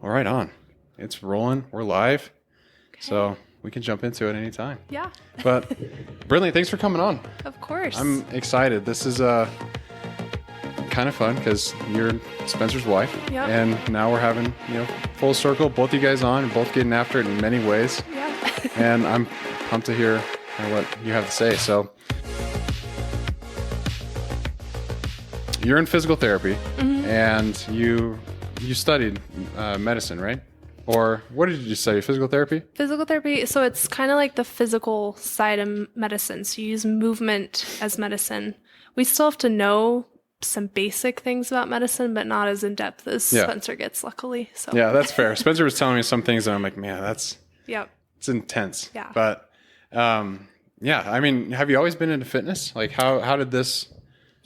Well, right on. It's rolling. We're live. Okay. So we can jump into it anytime. Yeah. But Brynli, thanks for coming on. Of course. I'm excited. This is kind of fun because you're Spencer's wife. Yep. And now we're having, full circle, both you guys on, both getting after it in many ways. Yeah. And I'm pumped to hear what you have to say. So you're in physical therapy, and you studied medicine, right? Or what did you study? Physical therapy? Physical therapy. So it's kind of like the physical side of medicine. So you use movement as medicine. We still have to know some basic things about medicine, but not as in depth as Spencer gets, luckily. So yeah, that's fair. Spencer was telling me some things, and I'm like, man, it's intense. Yeah. But I mean, have you always been into fitness? Like, how did this?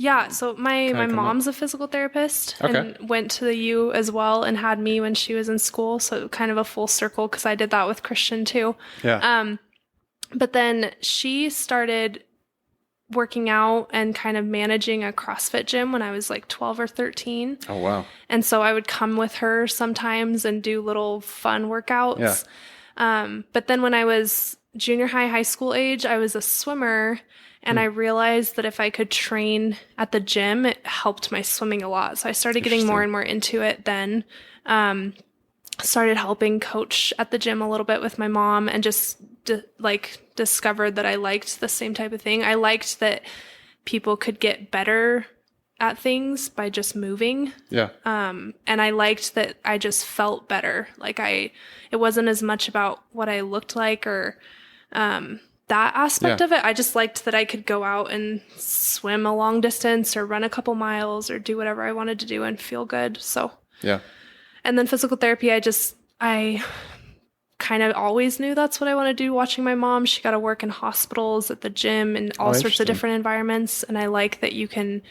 Yeah, so my mom's a physical therapist and went to the U as well and had me when she was in school. So kind of a full circle because I did that with Christian too. Yeah. But then she started working out and kind of managing a CrossFit gym when I was like 12 or 13. Oh, wow. And so I would come with her sometimes and do little fun workouts. Yeah. But then when I was junior high school age, I was a swimmer. And I realized that if I could train at the gym, it helped my swimming a lot. So I started getting more and more into it then. Started helping coach at the gym a little bit with my mom and just discovered that I liked the same type of thing. I liked that people could get better at things by just moving. Yeah. And I liked that I just felt better. Like it wasn't as much about what I looked like or that aspect of it. I just liked that I could go out and swim a long distance or run a couple miles or do whatever I wanted to do and feel good. So, yeah. And then physical therapy, I kind of always knew that's what I want to do. Watching my mom, she got to work in hospitals, at the gym, and all sorts of different environments. And I like that you can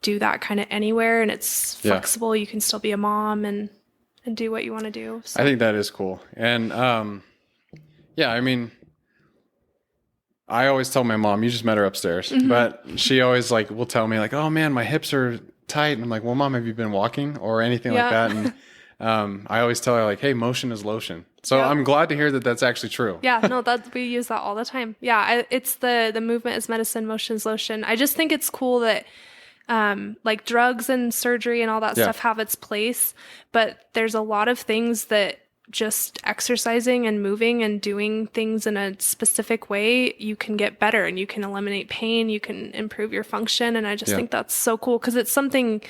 do that kind of anywhere and it's flexible. You can still be a mom and do what you want to do. So. I think that is cool. And I mean, I always tell my mom, you just met her upstairs, but she always will tell me oh man, my hips are tight. And I'm like, well, mom, have you been walking or anything like that? And I always tell her hey, motion is lotion. So I'm glad to hear that that's actually true. Yeah, no, we use that all the time. Yeah. It's the movement is medicine, motion is lotion. I just think it's cool that drugs and surgery and all that stuff have its place, but there's a lot of things that just exercising and moving and doing things in a specific way, you can get better and you can eliminate pain, you can improve your function. And I just think that's so cool because it's something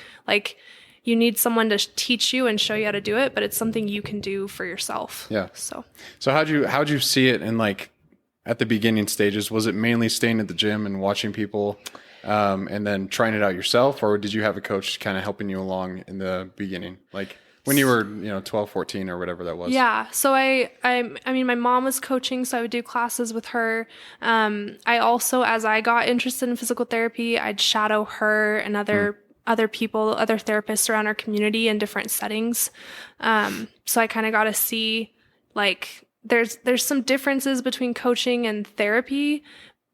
you need someone to teach you and show you how to do it, but it's something you can do for yourself. Yeah. So how'd you see it in at the beginning stages? Was it mainly staying at the gym and watching people and then trying it out yourself? Or did you have a coach kind of helping you along in the beginning? When you were, 12, 14 or whatever that was. Yeah. So I mean, my mom was coaching, so I would do classes with her. I also, as I got interested in physical therapy, I'd shadow her and other people, other therapists around our community in different settings. So I kind of got to see there's some differences between coaching and therapy,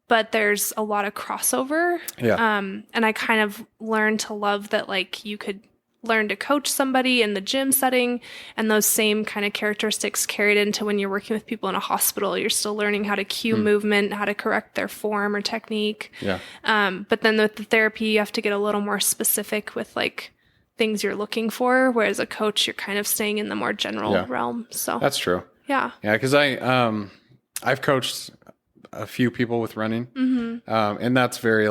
but there's a lot of crossover. Yeah. And I kind of learned to love that you could learn to coach somebody in the gym setting, and those same kind of characteristics carried into when you're working with people in a hospital. You're still learning how to cue movement, how to correct their form or technique. Yeah. But then with the therapy, you have to get a little more specific with things you're looking for, whereas a coach, you're kind of staying in the more general realm. So that's true. Yeah. Yeah, because I've coached a few people with running, and that's very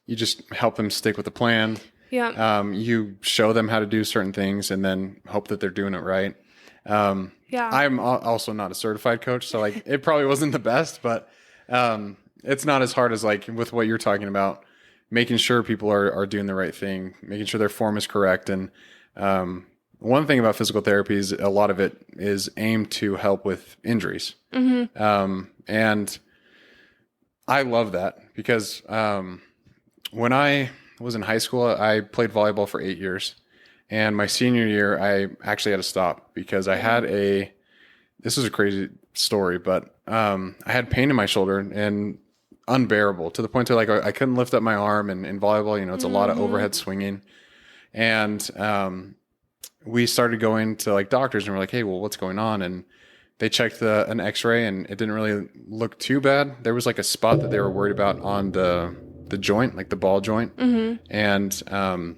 you just help them stick with the plan. Yeah. You show them how to do certain things and then hope that they're doing it right. I'm also not a certified coach, so it probably wasn't the best, but it's not as hard as with what you're talking about, making sure people are doing the right thing, making sure their form is correct. And one thing about physical therapy is a lot of it is aimed to help with injuries. And I love that because when I was in high school, I played volleyball for 8 years. And my senior year, I actually had to stop because I had this is a crazy story, but I had pain in my shoulder and unbearable to the point where I couldn't lift up my arm. And in volleyball, it's a lot of overhead swinging. And we started going to like doctors and we're like, hey, well, what's going on? And they checked an x-ray and it didn't really look too bad. There was like a spot that they were worried about on the joint, like the ball joint. Mm-hmm. And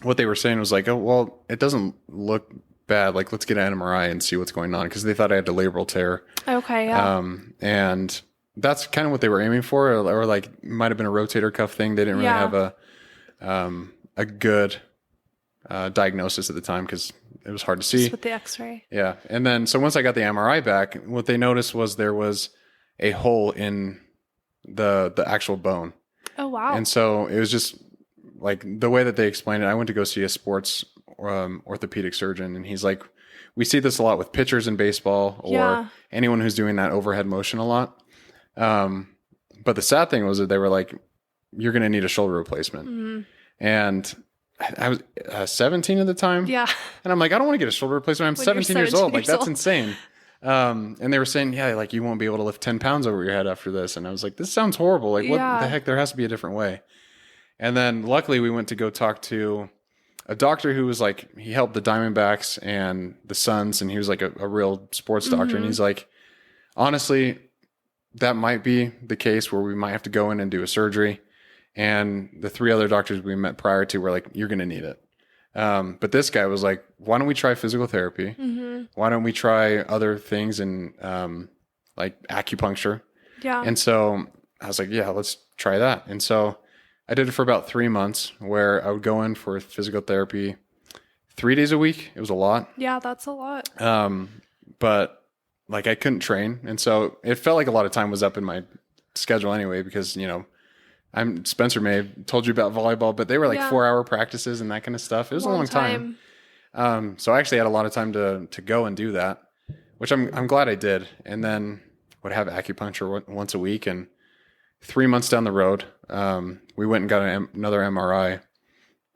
what they were saying was like, oh, well, it doesn't look bad. Like, let's get an MRI and see what's going on. Because they thought I had a labral tear. Okay, yeah. And that's kind of what they were aiming for. Or like, might have been a rotator cuff thing. They didn't really have a good diagnosis at the time because it was hard to see. Just with the x-ray. Yeah. And then, so once I got the MRI back, what they noticed was there was a hole in the actual bone. Oh, wow. And so it was just like the way that they explained it. I went to go see a sports orthopedic surgeon, and he's like, we see this a lot with pitchers in baseball or anyone who's doing that overhead motion a lot. But the sad thing was that they were like, you're going to need a shoulder replacement. Mm-hmm. And I was 17 at the time. Yeah. And I'm like, I don't want to get a shoulder replacement. I'm 17 years old. Like, that's insane. And they were saying, yeah, like you won't be able to lift 10 pounds over your head after this. And I was like, this sounds horrible. Like, what the heck? There has to be a different way. And then luckily we went to go talk to a doctor who was like, he helped the Diamondbacks and the Suns. And he was like a real sports doctor. Mm-hmm. And he's like, honestly, that might be the case where we might have to go in and do a surgery. And the 3 other doctors we met prior to were like, you're going to need it. But this guy was like, why don't we try physical therapy? Mm-hmm. Why don't we try other things and like acupuncture? Yeah. And so I was like, yeah, let's try that. And so I did it for about 3 months where I would go in for physical therapy 3 days a week. It was a lot. Yeah, that's a lot. But like I couldn't train. And so it felt like a lot of time was up in my schedule anyway, because, you know, Spencer may have told you about volleyball, but they were like 4-hour practices and that kind of stuff. It was a long time. So I actually had a lot of time to go and do that, which I'm glad I did. And then would have acupuncture once a week. And 3 months down the road, we went and got another MRI.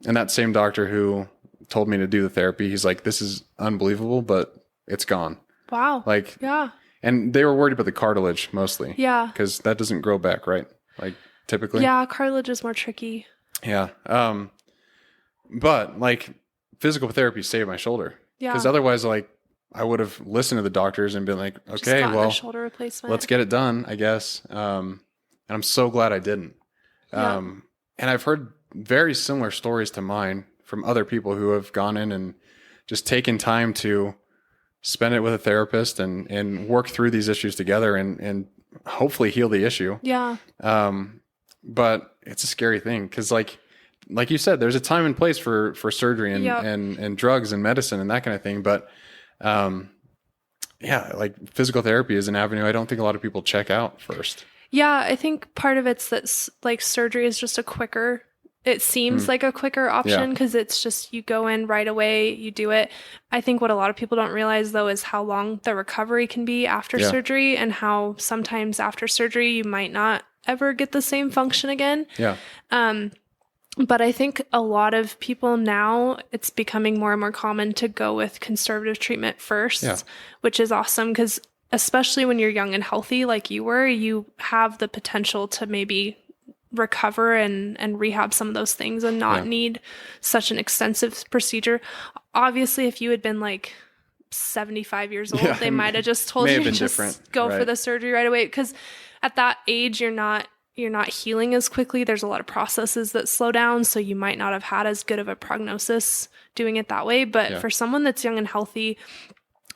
And that same doctor who told me to do the therapy, he's like, this is unbelievable, but it's gone. Wow. Like, yeah. And they were worried about the cartilage mostly. Yeah. Because that doesn't grow back, right? Like, typically. Yeah, cartilage is more tricky. Yeah. But like physical therapy saved my shoulder. Yeah. Because otherwise, like I would have listened to the doctors and been like, okay, well, a shoulder replacement. Let's get it done, I guess. And I'm so glad I didn't. And I've heard very similar stories to mine from other people who have gone in and just taken time to spend it with a therapist and work through these issues together and hopefully heal the issue. Yeah. But it's a scary thing because like you said, there's a time and place for surgery and drugs and medicine and that kind of thing. But like physical therapy is an avenue I don't think a lot of people check out first. Yeah, I think part of it's that like surgery is just it seems like a quicker option because it's just you go in right away, you do it. I think what a lot of people don't realize though is how long the recovery can be after surgery and how sometimes after surgery you might not ever get the same function again. Yeah. But I think a lot of people now, it's becoming more and more common to go with conservative treatment first, which is awesome because especially when you're young and healthy like you were, you have the potential to maybe recover and rehab some of those things and not need such an extensive procedure. Obviously, if you had been like 75 years old, they might have just told you to just go for the surgery right away because at that age, you're not healing as quickly. There's a lot of processes that slow down, so you might not have had as good of a prognosis doing it that way. But for someone that's young and healthy,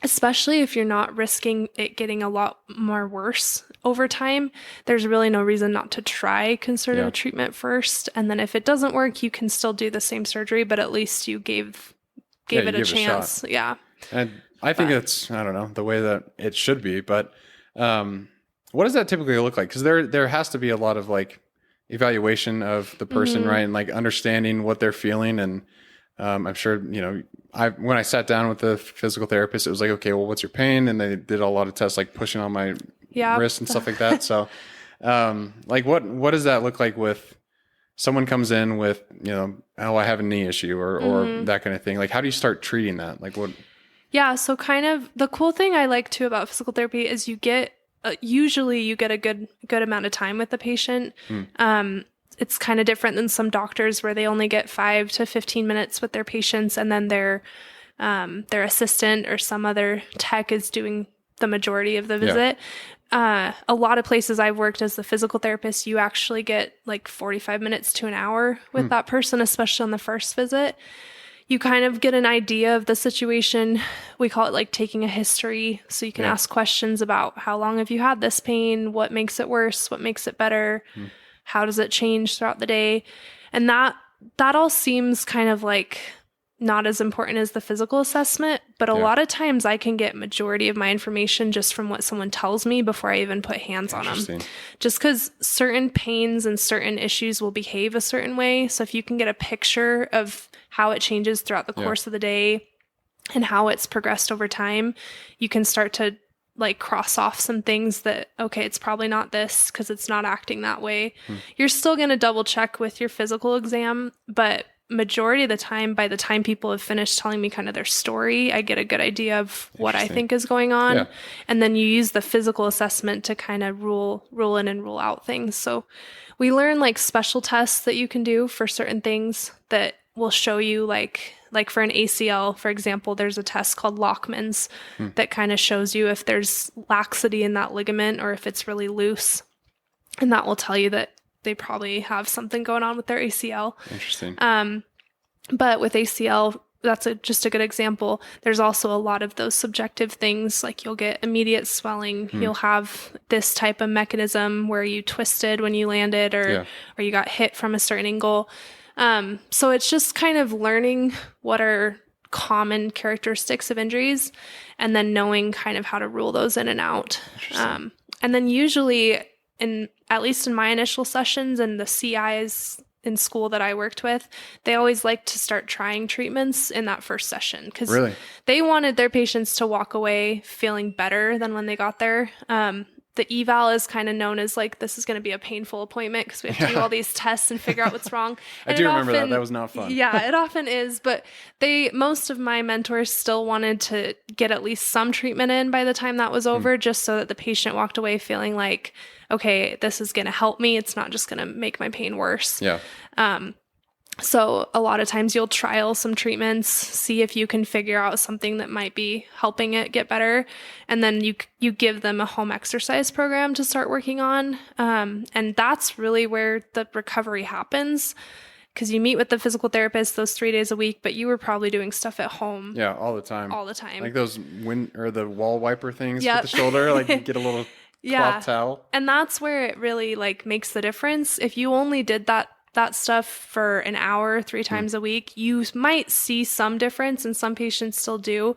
especially if you're not risking it getting a lot more worse over time, there's really no reason not to try conservative treatment first. And then if it doesn't work, you can still do the same surgery, but at least you gave it a chance. Yeah. And I think it's, I don't know, the way that it should be, but what does that typically look like? Because there has to be a lot of like evaluation of the person, right? And like understanding what they're feeling. And I'm sure, you know, when I sat down with the physical therapist, it was like, okay, well, what's your pain? And they did a lot of tests, like pushing on my wrist and stuff like that. So like what does that look like with someone comes in with, you know, oh, I have a knee issue or that kind of thing? Like, how do you start treating that? Like what? Yeah. So kind of the cool thing I like too about physical therapy is you get, usually you get a good amount of time with the patient. It's kind of different than some doctors where they only get 5 to 15 minutes with their patients and then they're their assistant or some other tech is doing the majority of the visit. A lot of places I've worked as the physical therapist, you actually get like 45 minutes to an hour with that person, especially on the first visit. You kind of get an idea of the situation. We call it like taking a history. So you can ask questions about how long have you had this pain? What makes it worse? What makes it better? How does it change throughout the day? And that all seems kind of like not as important as the physical assessment, but a lot of times I can get majority of my information just from what someone tells me before I even put hands on them. Just because certain pains and certain issues will behave a certain way. So if you can get a picture of how it changes throughout the course of the day and how it's progressed over time, you can start to like cross off some things that, okay, it's probably not this because it's not acting that way. You're still going to double check with your physical exam, but majority of the time, by the time people have finished telling me kind of their story, I get a good idea of what I think is going on. And then you use the physical assessment to kind of rule in and rule out things. So we learn like special tests that you can do for certain things that will show you like for an ACL, for example, there's a test called Lockman's that kind of shows you if there's laxity in that ligament or if it's really loose. And that will tell you that they probably have something going on with their ACL. Interesting. But with ACL, that's just a good example. There's also a lot of those subjective things, like you'll get immediate swelling. You'll have this type of mechanism where you twisted when you landed or you got hit from a certain angle. So it's just kind of learning what are common characteristics of injuries and then knowing kind of how to rule those in and out. And then usually, at least in my initial sessions and the CIs in school that I worked with, they always like to start trying treatments in that first session because they wanted their patients to walk away feeling better than when they got there. The eval is kind of known as like, this is going to be a painful appointment because we have to do all these tests and figure out what's wrong. I do remember that. That was not fun. Yeah, it often is. But most of my mentors still wanted to get at least some treatment in by the time that was over, just so that the patient walked away feeling like, okay, this is going to help me. It's not just going to make my pain worse. So a lot of times you'll trial some treatments, see if you can figure out something that might be helping it get better. And then you give them a home exercise program to start working on. And that's really where the recovery happens. Because you meet with the physical therapist those 3 days a week, but you were probably doing stuff at home. Yeah, all the time. All the time. Like those the wall wiper things with the shoulder, like you get a little cloth towel. And that's where it really like makes the difference. If you only did that stuff for an hour 3 times a week, you might see some difference, and some patients still do.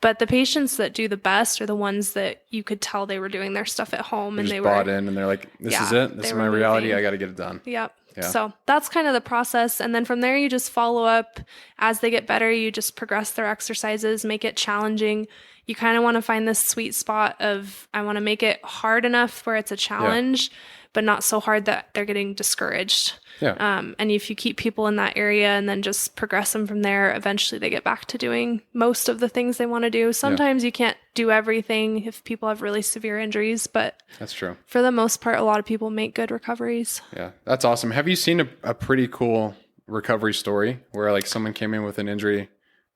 But the patients that do the best are the ones that you could tell they were doing their stuff at home and they were bought in and they're like, this is it. This is my reality. I got to get it done. Yep. Yeah. So that's kind of the process. And then from there, you just follow up as they get better. You just progress their exercises, make it challenging. You kind of want to find this sweet spot of, I want to make it hard enough where it's a challenge, but not so hard that they're getting discouraged. And if you keep people in that area and then just progress them from there, eventually they get back to doing most of the things they want to do. Sometimes you can't do everything if people have really severe injuries, but that's true. For the most part, a lot of people make good recoveries. Yeah, that's awesome. Have you seen a pretty cool recovery story where like someone came in with an injury,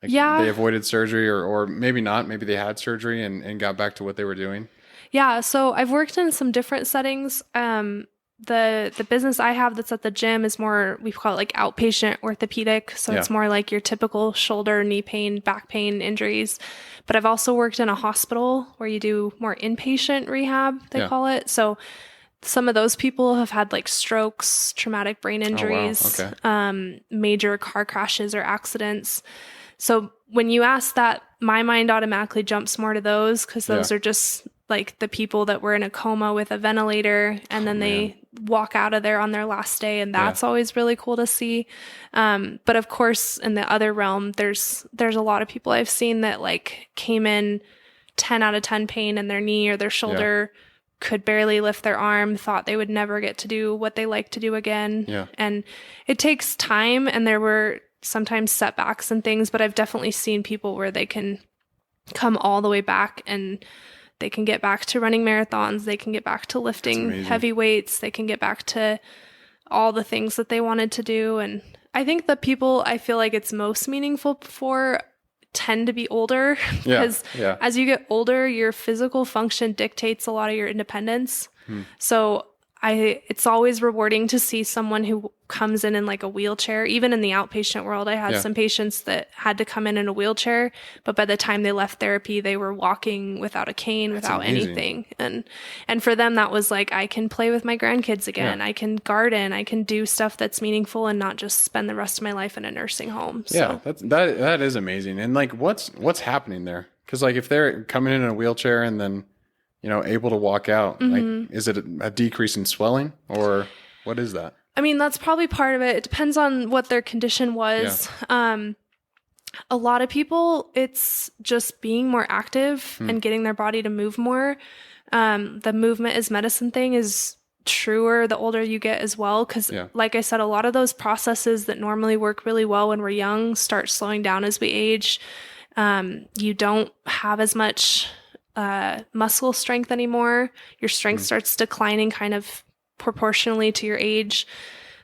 like they avoided surgery or maybe not, maybe they had surgery and got back to what they were doing? Yeah, so I've worked in some different settings. The business I have that's at the gym is more, we call it like outpatient orthopedic. So it's more like your typical shoulder, knee pain, back pain injuries. But I've also worked in a hospital where you do more inpatient rehab, they call it. So some of those people have had like strokes, traumatic brain injuries, major car crashes or accidents. So when you ask that, my mind automatically jumps more to those because those are just like the people that were in a coma with a ventilator and then they walk out of there on their last day. And that's always really cool to see. But of course, in the other realm, there's a lot of people I've seen that like came in 10 out of 10 pain in their knee or their shoulder, could barely lift their arm, thought they would never get to do what they like to do again. And it takes time, and there were sometimes setbacks and things, but I've definitely seen people where they can come all the way back and they can get back to running marathons. They can get back to lifting heavy weights. They can get back to all the things that they wanted to do. And I think the people I feel like it's most meaningful for tend to be older because as you get older, your physical function dictates a lot of your independence. So it's always rewarding to see someone who comes in like a wheelchair. Even in the outpatient world, I had some patients that had to come in a wheelchair, but by the time they left therapy, they were walking without a cane, without anything. And for them, that was like, I can play with my grandkids again. I can garden. I can do stuff that's meaningful and not just spend the rest of my life in a nursing home. Yeah, so. that is amazing. And like, what's happening there? Because like, if they're coming in a wheelchair and then, you know, able to walk out, like, is it a decrease in swelling or what is that? I mean, that's probably part of it. It depends on what their condition was. A lot of people, it's just being more active and getting their body to move more. The movement is medicine thing is truer the older you get as well. Because like I said, a lot of those processes that normally work really well when we're young start slowing down as we age. You don't have as much muscle strength anymore. Your strength starts declining kind of proportionally to your age.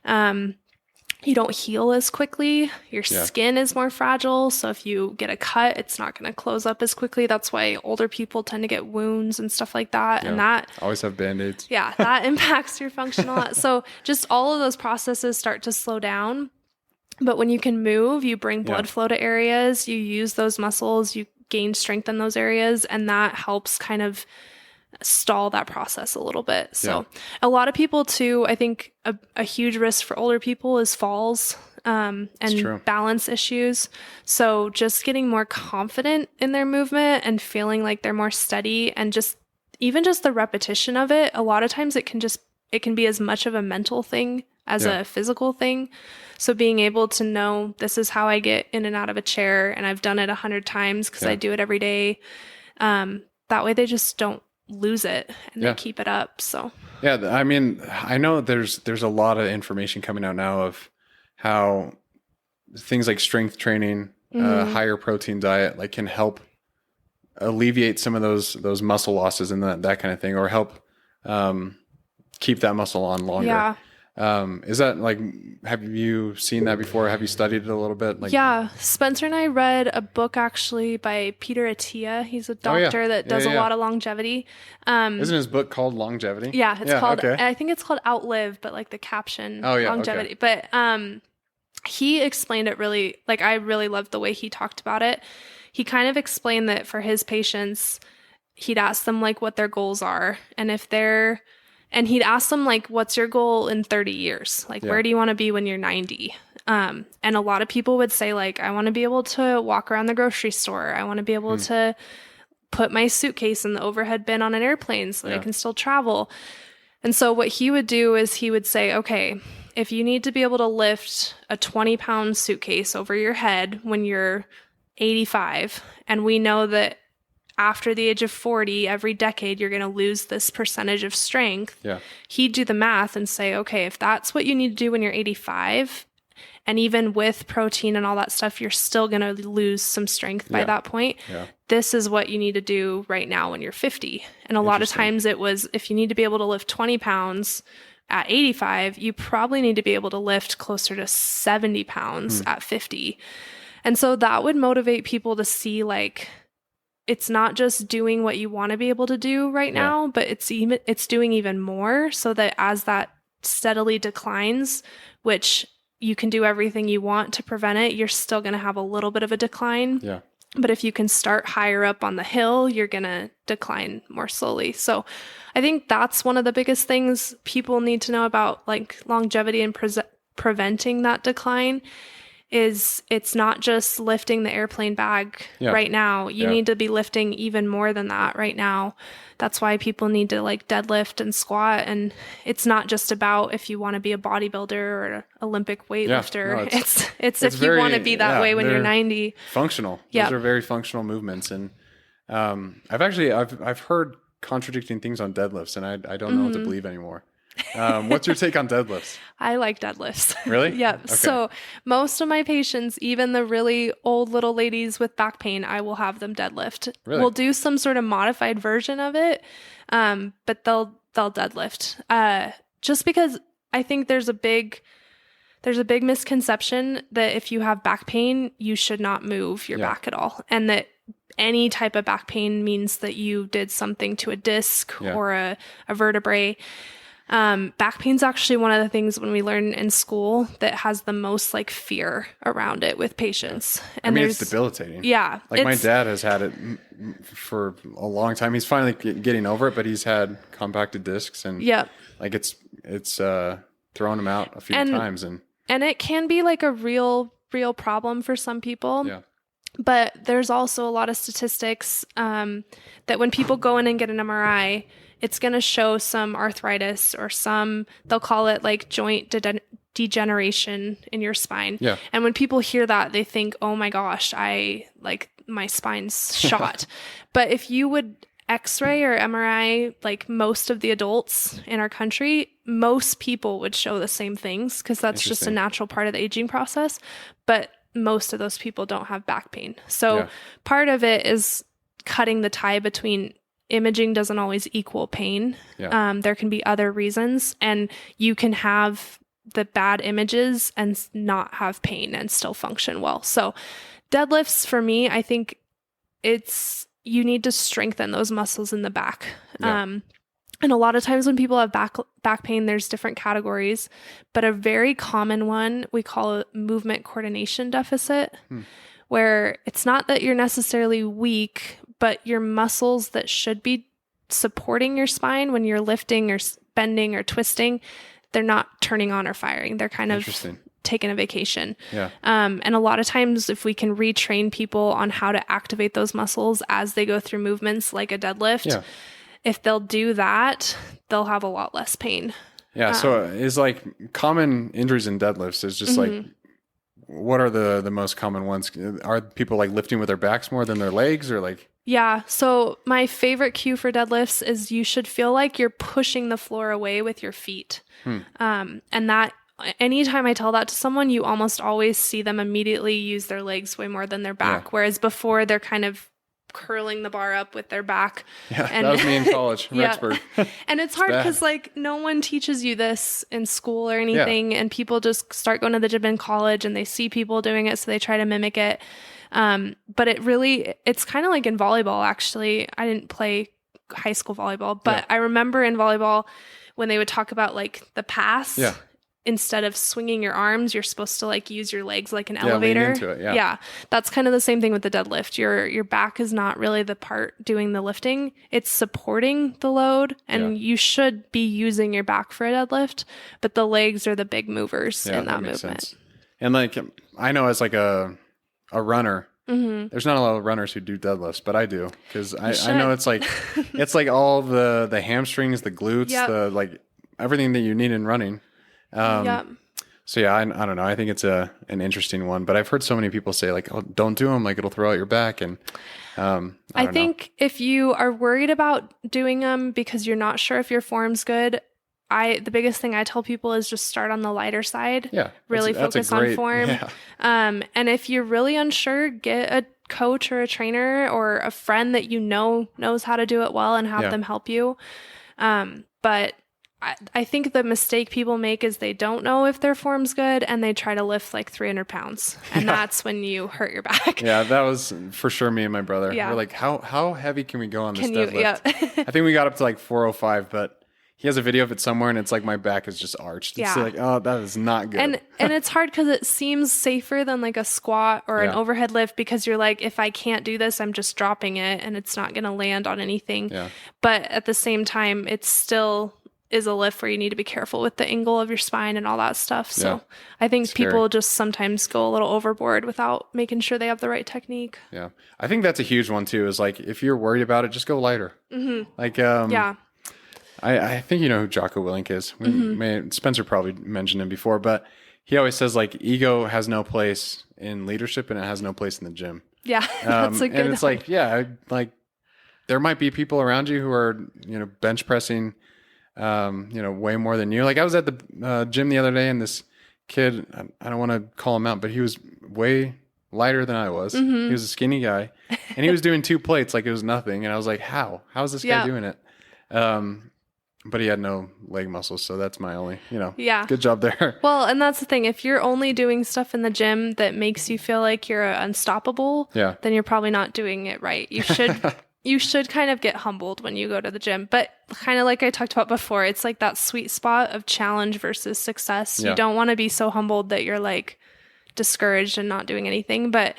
You don't heal as quickly. Your skin is more fragile. So if you get a cut, it's not going to close up as quickly. That's why older people tend to get wounds and stuff like that. And that always have Band-Aids. Yeah, that impacts your function a lot. So just all of those processes start to slow down. But when you can move, you bring blood flow to areas, you use those muscles, you gain strength in those areas, and that helps kind of stall that process a little bit. So a lot of people too, I think a huge risk for older people is falls and balance issues. So just getting more confident in their movement and feeling like they're more steady and just even just the repetition of it, a lot of times it can be as much of a mental thing as a physical thing. So being able to know this is how I get in and out of a chair and I've done it 100 times because I do it every day. That way they just don't lose it and they keep it up. So I mean, I know there's a lot of information coming out now of how things like strength training, higher protein diet, like can help alleviate some of those muscle losses and that kind of thing, or help keep that muscle on longer. Yeah. Is that like, have you seen that before? Have you studied it a little bit? Like, Spencer and I read a book actually by Peter Attia. He's a doctor that does a lot of longevity. Isn't his book called Longevity? Yeah, it's called, I think it's called Outlive, but like the caption, Longevity. But he explained it really, like I really loved the way he talked about it. He kind of explained that for his patients, he'd ask them like what their goals are. And he'd ask them, like, what's your goal in 30 years? Like, where do you want to be when you're 90? And a lot of people would say, like, I want to be able to walk around the grocery store. I want to be able to put my suitcase in the overhead bin on an airplane so that I can still travel. And so what he would do is he would say, okay, if you need to be able to lift a 20-pound suitcase over your head when you're 85, and we know that after the age of 40, every decade, you're going to lose this percentage of strength. Yeah. He'd do the math and say, okay, if that's what you need to do when you're 85, and even with protein and all that stuff, you're still going to lose some strength by that point. Yeah. This is what you need to do right now when you're 50. And a lot of times it was, if you need to be able to lift 20 pounds at 85, you probably need to be able to lift closer to 70 pounds at 50. And so that would motivate people to see, like, it's not just doing what you want to be able to do right now, but it's doing even more, so that as that steadily declines, which you can do everything you want to prevent it, you're still going to have a little bit of a decline. Yeah. But if you can start higher up on the hill, you're going to decline more slowly. So I think that's one of the biggest things people need to know about, like, longevity and preventing that decline. Is it's not just lifting the airplane bag right now. You need to be lifting even more than that right now. That's why people need to like deadlift and squat. And it's not just about if you want to be a bodybuilder or an Olympic weightlifter. No, it's if you want to be that way when you're 90. Functional. Those are very functional movements. And I've heard contradicting things on deadlifts, and I don't know what to believe anymore. What's your take on deadlifts? I like deadlifts. Really? Yep. Okay. So most of my patients, even the really old little ladies with back pain, I will have them deadlift. Really? We'll do some sort of modified version of it, but they'll deadlift. Just because I think there's there's a big misconception that if you have back pain, you should not move your back at all. And that any type of back pain means that you did something to a disc or a vertebrae. Back pain's actually one of the things when we learn in school that has the most like fear around it with patients. And it's debilitating. Yeah. Like my dad has had it for a long time. He's finally getting over it, but he's had compacted discs and like it's thrown him out a few times. And it can be like a real problem for some people. Yeah. But there's also a lot of statistics that when people go in and get an MRI, it's going to show some arthritis or they'll call it like joint degeneration in your spine. Yeah. And when people hear that, they think, oh my gosh, my spine's shot. But if you would X-ray or MRI, like most of the adults in our country, most people would show the same things because that's just a natural part of the aging process. But most of those people don't have back pain. So part of it is cutting the tie between imaging doesn't always equal pain. Yeah. There can be other reasons, and you can have the bad images and not have pain and still function well. So deadlifts for me, I think you need to strengthen those muscles in the back. Yeah. And a lot of times when people have back pain, there's different categories, but a very common one we call a movement coordination deficit, where it's not that you're necessarily weak, but your muscles that should be supporting your spine when you're lifting or bending or twisting, they're not turning on or firing. They're kind of taking a vacation. Yeah. And a lot of times if we can retrain people on how to activate those muscles as they go through movements like a deadlift, if they'll do that, they'll have a lot less pain. Yeah. So it's like common injuries in deadlifts is just like, what are the most common ones? Are people like lifting with their backs more than their legs or like? Yeah. So my favorite cue for deadlifts is you should feel like you're pushing the floor away with your feet. And that anytime I tell that to someone, you almost always see them immediately use their legs way more than their back. Whereas before they're kind of curling the bar up with their back. Yeah, and that was me in college, Rexburg. And it's hard because like no one teaches you this in school or anything, and people just start going to the gym in college and they see people doing it, so they try to mimic it. But it's kind of like in volleyball, actually. I didn't play high school volleyball, but I remember in volleyball when they would talk about like the pass. Yeah. Instead of swinging your arms, you're supposed to like use your legs like an elevator. Lean into it, yeah. That's kind of the same thing with the deadlift. Your back is not really the part doing the lifting. It's supporting the load, and you should be using your back for a deadlift, but the legs are the big movers in that movement. Sense. And like, I know as like a runner, there's not a lot of runners who do deadlifts, but I do because I know it's like all the hamstrings, the glutes, the like everything that you need in running. So yeah, I don't know. I think it's an interesting one, but I've heard so many people say like, "Oh, don't do them. Like it'll throw out your back." And I think if you are worried about doing them because you're not sure if your form's good, the biggest thing I tell people is just start on the lighter side. Yeah, really focus on form. Yeah. And if you're really unsure, get a coach or a trainer or a friend that you know knows how to do it well and have them help you. But I think the mistake people make is they don't know if their form's good and they try to lift like 300 pounds. And that's when you hurt your back. Yeah, that was for sure me and my brother. Yeah. We're like, how heavy can we go on this deadlift? I think we got up to like 405, but he has a video of it somewhere and it's like my back is just arched. It's like, oh, that is not good. And it's hard because it seems safer than like a squat or an overhead lift because you're like, if I can't do this, I'm just dropping it and it's not going to land on anything. Yeah. But at the same time, it's still is a lift where you need to be careful with the angle of your spine and all that stuff. So I think people just sometimes go a little overboard without making sure they have the right technique. Yeah. I think that's a huge one too, is like, if you're worried about it, just go lighter. Like, I think you know who Jocko Willink is. Spencer probably mentioned him before, but he always says like ego has no place in leadership and it has no place in the gym. Yeah. That's a good and it's one. Like there might be people around you who are, bench pressing, way more than you. Like I was at the gym the other day and this kid, I don't want to call him out, but he was way lighter than I was. He was a skinny guy and he was doing 2 plates like it was nothing. And I was like, how is this guy doing it? but he had no leg muscles. So that's my only, Yeah. good job there. Well, and that's the thing. If you're only doing stuff in the gym that makes you feel like you're unstoppable, then you're probably not doing it right. You should kind of get humbled when you go to the gym. But kind of like I talked about before, it's like that sweet spot of challenge versus success. You don't want to be so humbled that you're like discouraged and not doing anything. But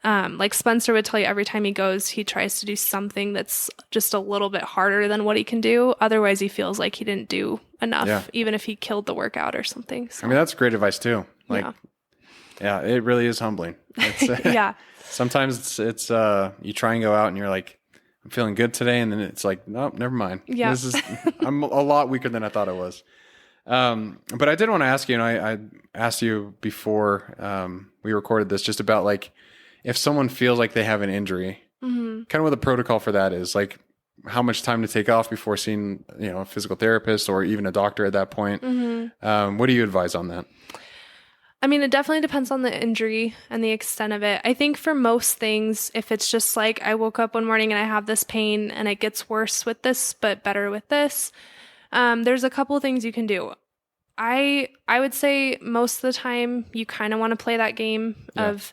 like Spencer would tell you, every time he goes, he tries to do something that's just a little bit harder than what he can do. Otherwise, he feels like he didn't do enough, even if he killed the workout or something. So. I mean, that's great advice too. Like, it really is humbling. It's, sometimes it's you try and go out and you're like, I'm feeling good today. And then it's like, nope, never mind. Yeah. I'm a lot weaker than I thought I was. But I did want to ask you, and I asked you before we recorded this, just about like, if someone feels like they have an injury, kind of what the protocol for that is, like how much time to take off before seeing, a physical therapist or even a doctor at that point. What do you advise on that? I mean, it definitely depends on the injury and the extent of it. I think for most things, if it's just like I woke up one morning and I have this pain and it gets worse with this, but better with this, there's a couple of things you can do. I would say most of the time you kind of want to play that game of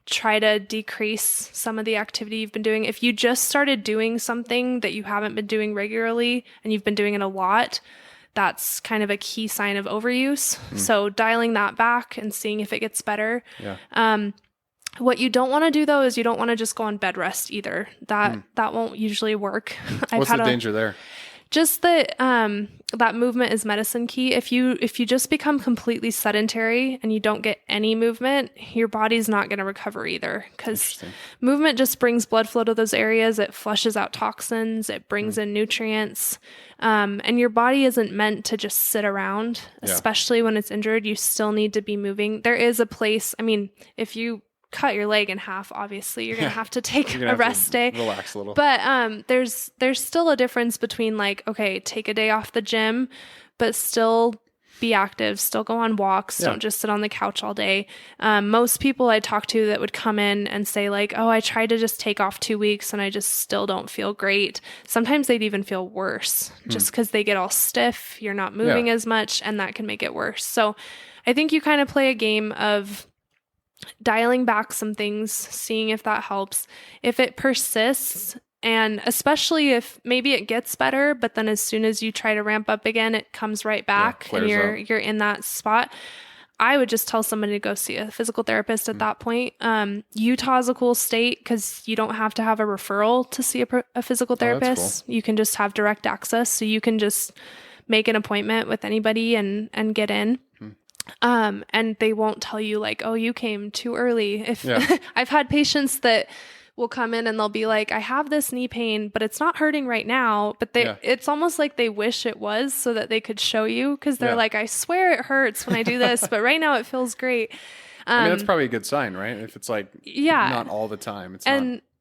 try to decrease some of the activity you've been doing. If you just started doing something that you haven't been doing regularly and you've been doing it a lot, that's kind of a key sign of overuse. So dialing that back and seeing if it gets better. What you don't want to do though is you don't want to just go on bed rest either. That won't usually work. What's the danger there? Just that that movement is medicine key. If you just become completely sedentary and you don't get any movement, your body's not going to recover either, because movement just brings blood flow to those areas. It flushes out toxins. It brings in nutrients. And your body isn't meant to just sit around, especially when it's injured. You still need to be moving. There is a place. I mean, if you cut your leg in half, obviously you're gonna have to take a rest day, relax a little, but there's still a difference between like, okay, take a day off the gym but still be active, still go on walks, don't just sit on the couch all day. Most people I talk to that would come in and say like, oh, I tried to just take off 2 weeks and I just still don't feel great. Sometimes they'd even feel worse just because they get all stiff, you're not moving as much, and that can make it worse. So I think you kind of play a game of dialing back some things, seeing if that helps. If it persists, and especially if maybe it gets better, but then as soon as you try to ramp up again, it comes right back and you're in that spot, I would just tell somebody to go see a physical therapist at that point. Utah is a cool state because you don't have to have a referral to see a physical therapist. That's cool. You can just have direct access. So you can just make an appointment with anybody and get in. And they won't tell you like, oh, you came too early. I've had patients that will come in and they'll be like, I have this knee pain, but it's not hurting right now. But it's almost like they wish it was so that they could show you, because they're like, I swear it hurts when I do this, but right now it feels great. I mean, that's probably a good sign, right? If it's like not all the time.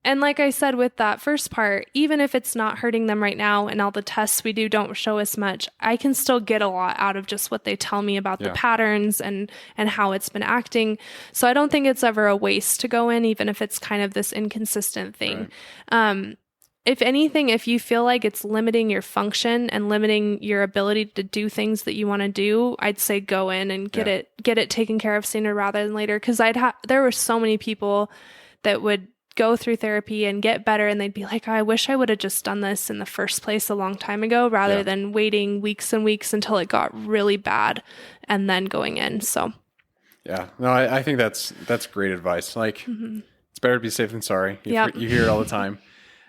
And like I said with that first part, even if it's not hurting them right now and all the tests we do don't show us much, I can still get a lot out of just what they tell me about the patterns and how it's been acting. So I don't think it's ever a waste to go in, even if it's kind of this inconsistent thing. Right. If anything, if you feel like it's limiting your function and limiting your ability to do things that you want to do, I'd say go in and get it taken care of sooner rather than later. Because there were so many people that would go through therapy and get better, and they'd be like, I wish I would have just done this in the first place a long time ago, rather than waiting weeks and weeks until it got really bad and then going in. So I think that's great advice. Like, it's better to be safe than sorry. You hear it all the time.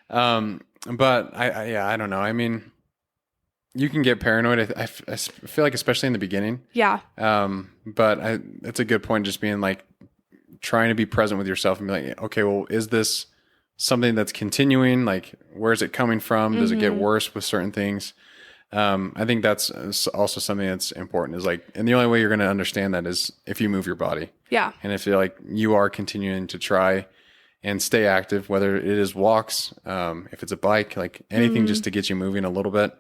But I don't know. I mean, you can get paranoid. I feel like, especially in the beginning. But it's a good point, just being like, trying to be present with yourself and be like, okay, well, is this something that's continuing? Like, where's it coming from? Does it get worse with certain things? I think that's also something that's important, is like, and the only way you're going to understand that is if you move your body. And if you're like, you are continuing to try and stay active, whether it is walks, if it's a bike, like anything just to get you moving a little bit.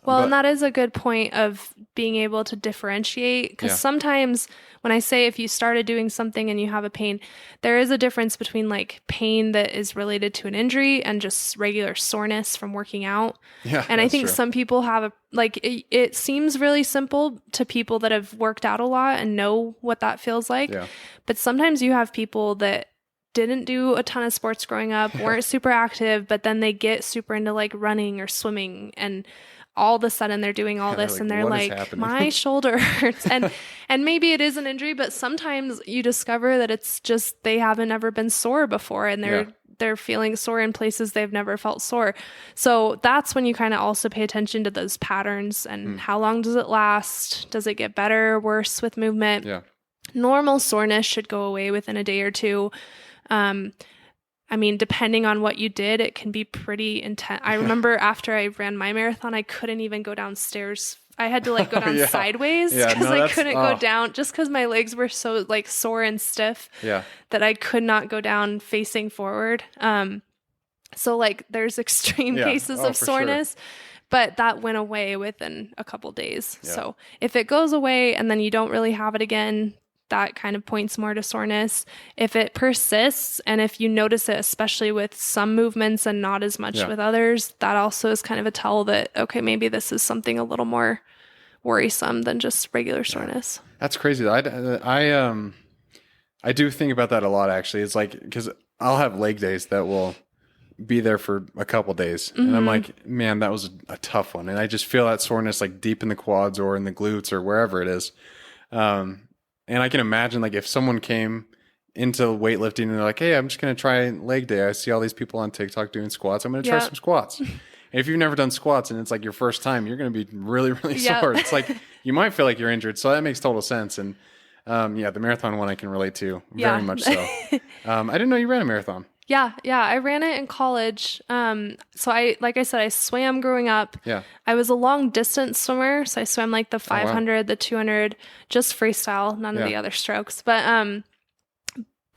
Well, and that is a good point of being able to differentiate, because sometimes when I say if you started doing something and you have a pain, there is a difference between like pain that is related to an injury and just regular soreness from working out. Yeah, and I think some people have it seems really simple to people that have worked out a lot and know what that feels like. Yeah. But sometimes you have people that didn't do a ton of sports growing up, weren't super active, but then they get super into like running or swimming, and all of a sudden they're doing all this, and they're like, my shoulder hurts. And maybe it is an injury, but sometimes you discover that it's just they haven't ever been sore before, and they're feeling sore in places they've never felt sore. So that's when you kind of also pay attention to those patterns and how long does it last? Does it get better or worse with movement? Yeah. Normal soreness should go away within a day or two. I mean, depending on what you did, it can be pretty intense. I remember after I ran my marathon, I couldn't even go downstairs. I had to like go down sideways because I couldn't go down, just because my legs were so like sore and stiff that I could not go down facing forward. So like there's extreme cases of soreness, but that went away within a couple days. Yeah. So if it goes away and then you don't really have it again, that kind of points more to soreness. If it persists, and if you notice it, especially with some movements and not as much with others, that also is kind of a tell that, okay, maybe this is something a little more worrisome than just regular soreness. That's crazy. I do think about that a lot, actually. It's like, because I'll have leg days that will be there for a couple days. And I'm like, man, that was a tough one. And I just feel that soreness like deep in the quads or in the glutes or wherever it is. And I can imagine, like, if someone came into weightlifting and they're like, hey, I'm just going to try leg day. I see all these people on TikTok doing squats. I'm going to try some squats. And if you've never done squats and it's like your first time, you're going to be really, really sore. It's like, you might feel like you're injured. So that makes total sense. And the marathon one I can relate to very much so. I didn't know you ran a marathon. Yeah. I ran it in college. So like I said, I swam growing up. Yeah. I was a long distance swimmer. So I swam like the 500, the 200, just freestyle, none of the other strokes. But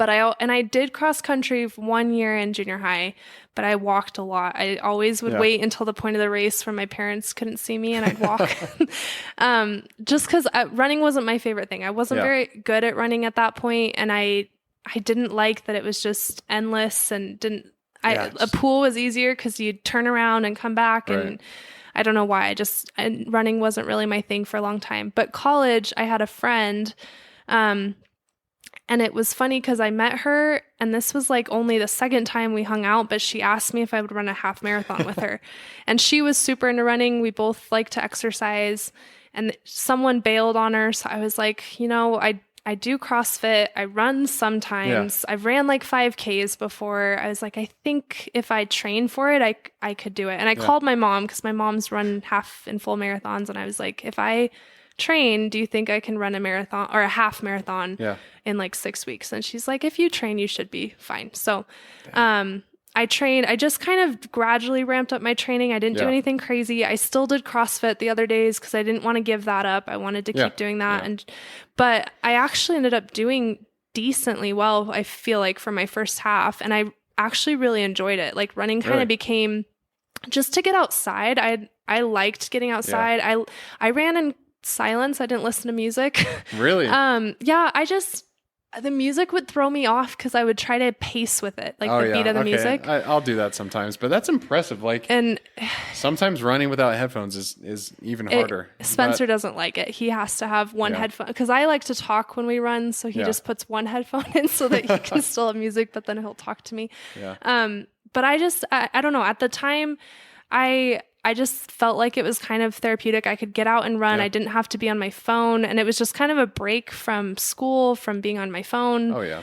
I did cross country 1 year in junior high, but I walked a lot. I always would wait until the point of the race when my parents couldn't see me and I'd walk. Just cause running wasn't my favorite thing. I wasn't very good at running at that point, and I didn't like that it was just endless, and a pool was easier because you'd turn around and come back. And I don't know why, running wasn't really my thing for a long time. But college, I had a friend, and it was funny because I met her, and this was like only the second time we hung out, but she asked me if I would run a half marathon with her. And she was super into running. We both like to exercise, and someone bailed on her. So I was like, I do CrossFit. I run sometimes. Yeah. I've ran like 5Ks before. I was like, I think if I train for it, I could do it. And I called my mom, because my mom's run half and full marathons. And I was like, if I train, do you think I can run a marathon or a half marathon in like 6 weeks? And she's like, if you train, you should be fine. So, I trained. I just kind of gradually ramped up my training. I didn't do anything crazy. I still did CrossFit the other days because I didn't want to give that up. I wanted to keep doing that. But I actually ended up doing decently well, I feel like, for my first half. And I actually really enjoyed it. Like, running kind of became just to get outside. I liked getting outside. I ran in silence. I didn't listen to music. Really? The music would throw me off because I would try to pace with it, like the beat of the music. I'll do that sometimes, but that's impressive. Like, and sometimes running without headphones is even harder. Spencer doesn't like it. He has to have one headphone, because I like to talk when we run, so he just puts one headphone in so that he can still have music, but then he'll talk to me. But I don't know. At the time, I just felt like it was kind of therapeutic. I could get out and run. I didn't have to be on my phone. And it was just kind of a break from school, from being on my phone. Oh, yeah.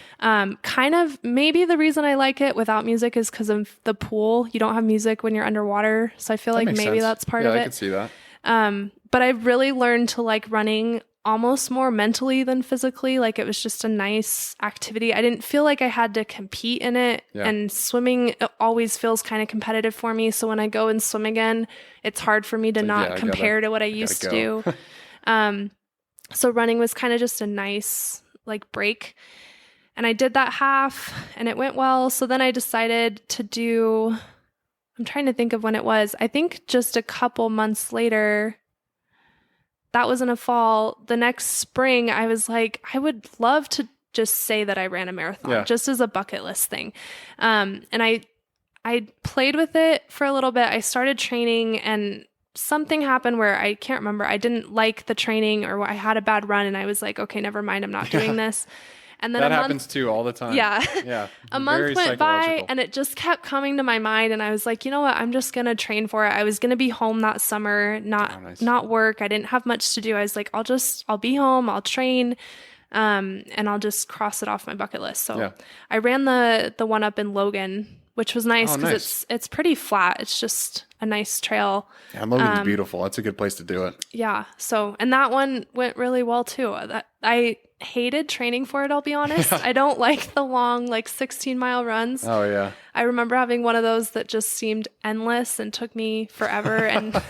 Kind of maybe the reason I like it without music is because of the pool. You don't have music when you're underwater. So I feel like maybe that's part of it. I could see that. But I really learned to like running almost more mentally than physically. Like, it was just a nice activity. I didn't feel like I had to compete in it. And swimming always feels kind of competitive for me. So when I go and swim again, it's hard for me to not compare to what I used to do. So running was kind of just a nice like break. And I did that half and it went well. So then I decided to do I'm trying to think of when it was. I think just a couple months later, that was in a fall. The next spring, I was like, I would love to just say that I ran a marathon just as a bucket list thing. And I played with it for a little bit. I started training and something happened where I can't remember. I didn't like the training or I had a bad run and I was like, okay, never mind. I'm not doing this. And then that happens too all the time. Yeah. Yeah. A month went by and it just kept coming to my mind. And I was like, you know what? I'm just going to train for it. I was going to be home that summer, not work. I didn't have much to do. I was like, I'll be home. I'll train. And I'll just cross it off my bucket list. So I ran the one up in Logan, which was nice because it's pretty flat. It's just a nice trail. Yeah, Logan's beautiful. That's a good place to do it. Yeah. So, and that one went really well too. I hated training for it, I'll be honest. I don't like the long, 16-mile runs. Oh, yeah. I remember having one of those that just seemed endless and took me forever. And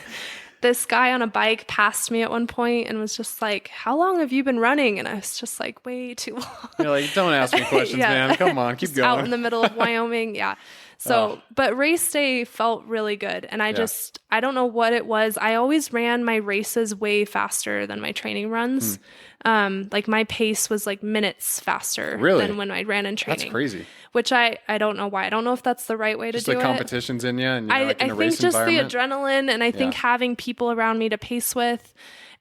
this guy on a bike passed me at one point and was just like, how long have you been running? And I was just like, way too long. You're like, don't ask me questions, man. Come on, keep going. Out in the middle of Wyoming. Yeah. So, but race day felt really good. And I don't know what it was. I always ran my races way faster than my training runs. My pace was minutes faster than when I ran in training. That's crazy. Which I don't know why. I don't know if that's the right way to do it. Just the competition's in you and you're in a race think just environment. The adrenaline and I think having people around me to pace with.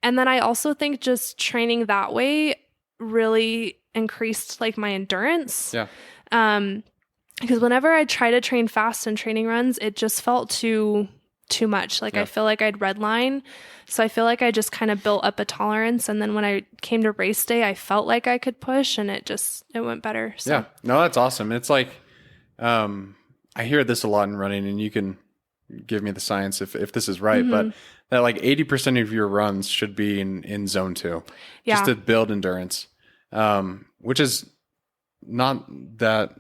And then I also think just training that way really increased my endurance. Yeah. Because whenever I try to train fast in training runs, it just felt too much. I feel like I'd redline. So I feel like I just kind of built up a tolerance. And then when I came to race day, I felt like I could push and it went better. So. Yeah. No, that's awesome. It's I hear this a lot in running and you can give me the science if this is right, but that 80% of your runs should be in zone 2 just to build endurance, which is not that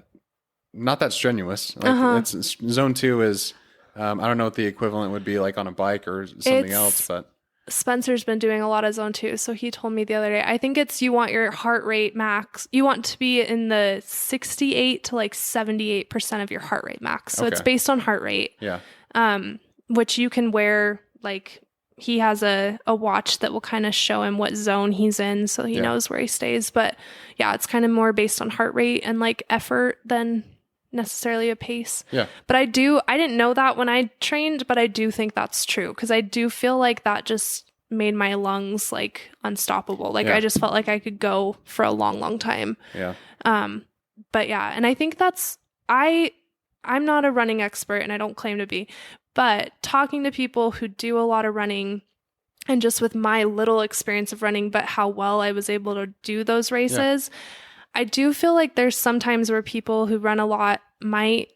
strenuous. It's zone 2 is, I don't know what the equivalent would be on a bike or something else, but Spencer's been doing a lot of zone 2. So he told me the other day, I think it's, you want your heart rate max. You want to be in the 68 to 78% of your heart rate max. So it's based on heart rate. Yeah. Which you can wear, he has a watch that will kind of show him what zone he's in. So he knows where he stays. But yeah, it's kind of more based on heart rate and effort than necessarily a pace. Yeah. But I didn't know that when I trained, but I do think that's true because I do feel like that just made my lungs unstoppable. I just felt like I could go for a long, long time. Yeah. But yeah, and I think I'm not a running expert and I don't claim to be, but talking to people who do a lot of running and just with my little experience of running, but how well I was able to do those races, I do feel like there's sometimes where people who run a lot might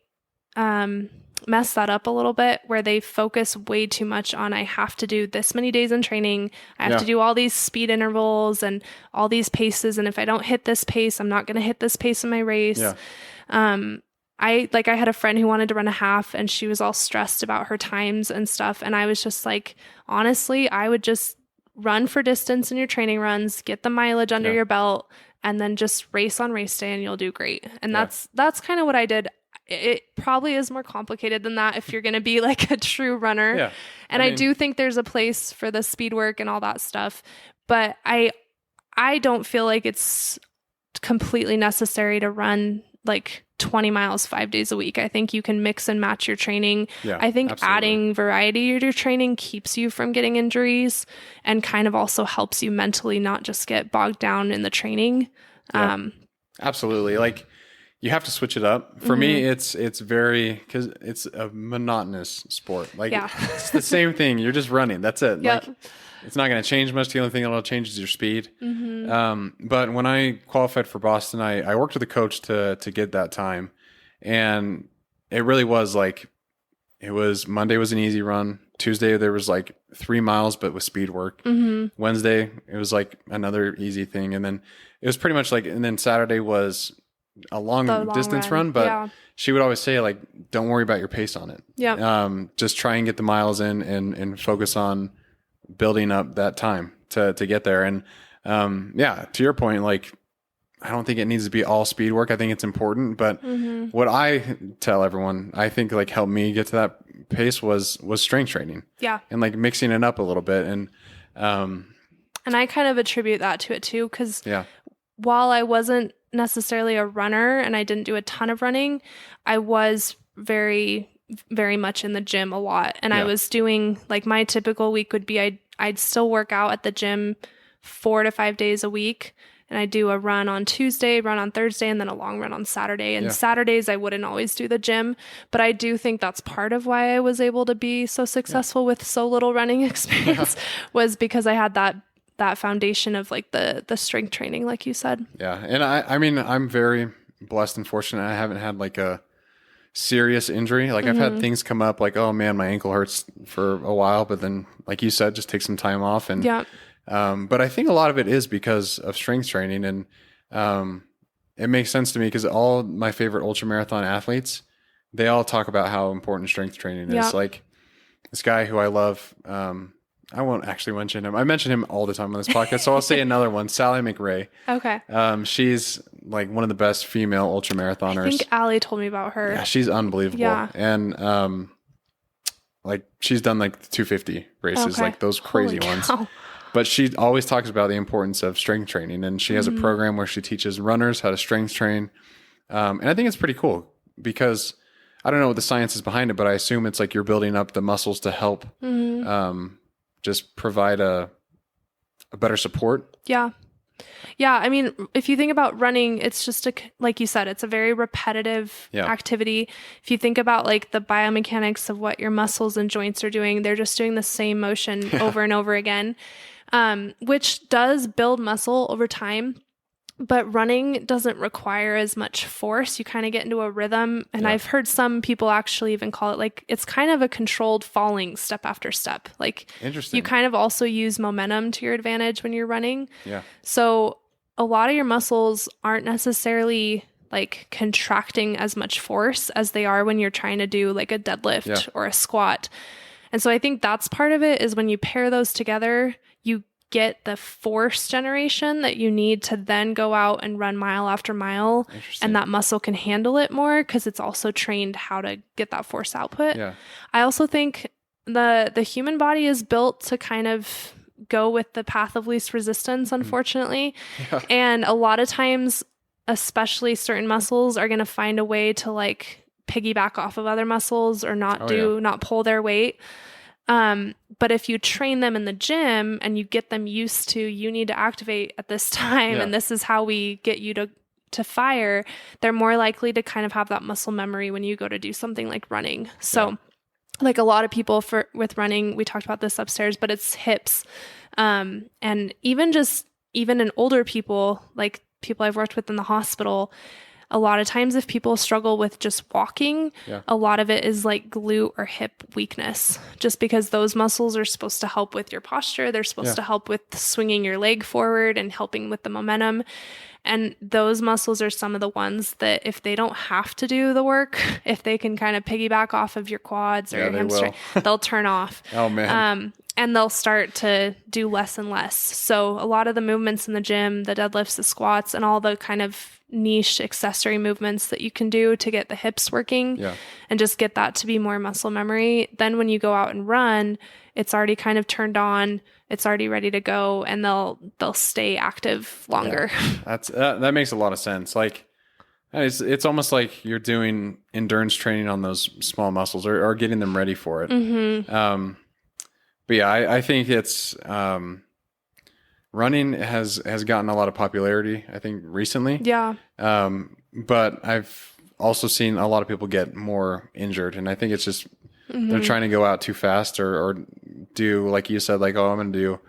mess that up a little bit, where they focus way too much on, I have to do this many days in training. I have to do all these speed intervals and all these paces. And if I don't hit this pace, I'm not going to hit this pace in my race. Yeah. I had a friend who wanted to run a half and she was all stressed about her times and stuff. And I was just honestly, I would just run for distance in your training runs, get the mileage under your belt, and then just race on race day and you'll do great. And that's kind of what I did. It probably is more complicated than that if you're going to be a true runner. Yeah. And I do think there's a place for the speed work and all that stuff, but I don't feel like it's completely necessary to run 20 miles 5 days a week. I think you can mix and match your training. Yeah, I think adding variety to your training keeps you from getting injuries and kind of also helps you mentally not just get bogged down in the training. Yeah, absolutely. You have to switch it up. For me, it's very, because it's a monotonous sport. It's the same thing. You're just running. That's it. Yep. It's not going to change much. The only thing that'll change is your speed. But when I qualified for Boston, I worked with a coach to get that time. And it really was Monday was an easy run. Tuesday, there was 3 miles, but with speed work. Wednesday, it was another easy thing. And then it was pretty much and then Saturday was a long distance run. But she would always say don't worry about your pace on it. Yeah. Just try and get the miles in and focus on building up that time to get there. And to your point, I don't think it needs to be all speed work. I think it's important, but what I tell everyone, I think helped me get to that pace was strength training. Yeah. And like mixing it up a little bit. And I kind of attribute that to it too, because yeah. while I wasn't necessarily a runner and I didn't do a ton of running, I was very, very much in the gym a lot. And I was doing, like, my typical week would be I'd still work out at the gym 4 to 5 days a week. And I do a run on Tuesday, run on Thursday, and then a long run on Saturday. And Saturdays, I wouldn't always do the gym. But I do think that's part of why I was able to be so successful with so little running experience was because I had that foundation of like the strength training, like you said. Yeah. And I mean, I'm very blessed and fortunate. I haven't had like a serious injury. Like I've had things come up like, oh man, my ankle hurts for a while. But then, like you said, just take some time off. And but I think a lot of it is because of strength training. And it makes sense to me because all my favorite ultramarathon athletes, they all talk about how important strength training is. Like this guy who I love, I won't actually mention him. I mention him all the time on this podcast, so I'll say another one, Sally McRae. Okay. She's like one of the best female ultramarathoners. I think Allie told me about her. Yeah, she's unbelievable. Yeah. And like she's done like the 250 races, like those crazy ones. But she always talks about the importance of strength training, and she has a program where she teaches runners how to strength train. And I think it's pretty cool because I don't know what the science is behind it, but I assume it's like you're building up the muscles to help just provide a better support. Yeah. Yeah. I mean, if you think about running, it's just like you said, it's a very repetitive activity. If you think about like the biomechanics of what your muscles and joints are doing, they're just doing the same motion over and over again, which does build muscle over time. But running doesn't require as much force. You kind of get into a rhythm. And I've heard some people actually even call it like, it's kind of a controlled falling step after step. Like you kind of also use momentum to your advantage when you're running. Yeah. So a lot of your muscles aren't necessarily like contracting as much force as they are when you're trying to do like a deadlift or a squat. And so I think that's part of it is when you pair those together, you get the force generation that you need to then go out and run mile after mile, and that muscle can handle it more because it's also trained how to get that force output. I also think the human body is built to kind of go with the path of least resistance, unfortunately. And a lot of times, especially certain muscles are going to find a way to like piggyback off of other muscles or not pull their weight. But if you train them in the gym and you get them used to, you need to activate at this time, and this is how we get you to fire, they're more likely to kind of have that muscle memory when you go to do something like running. So like a lot of people with running, we talked about this upstairs, but it's hips. And even in older people, like people I've worked with in the hospital, a lot of times if people struggle with just walking, a lot of it is like glute or hip weakness, just because those muscles are supposed to help with your posture. They're supposed to help with swinging your leg forward and helping with the momentum. And those muscles are some of the ones that if they don't have to do the work, if they can kind of piggyback off of your quads or your hamstring, they'll turn off. Oh man. And they'll start to do less and less. So a lot of the movements in the gym, the deadlifts, the squats, and all the kind of niche accessory movements that you can do to get the hips working and just get that to be more muscle memory. Then when you go out and run, it's already kind of turned on, it's already ready to go, and they'll stay active longer. That makes a lot of sense. Like it's almost like you're doing endurance training on those small muscles or getting them ready for it. But yeah, I think it's running has gotten a lot of popularity, I think, recently. Yeah. But I've also seen a lot of people get more injured, and I think it's just they're trying to go out too fast or do, like you said, like, oh, I'm going to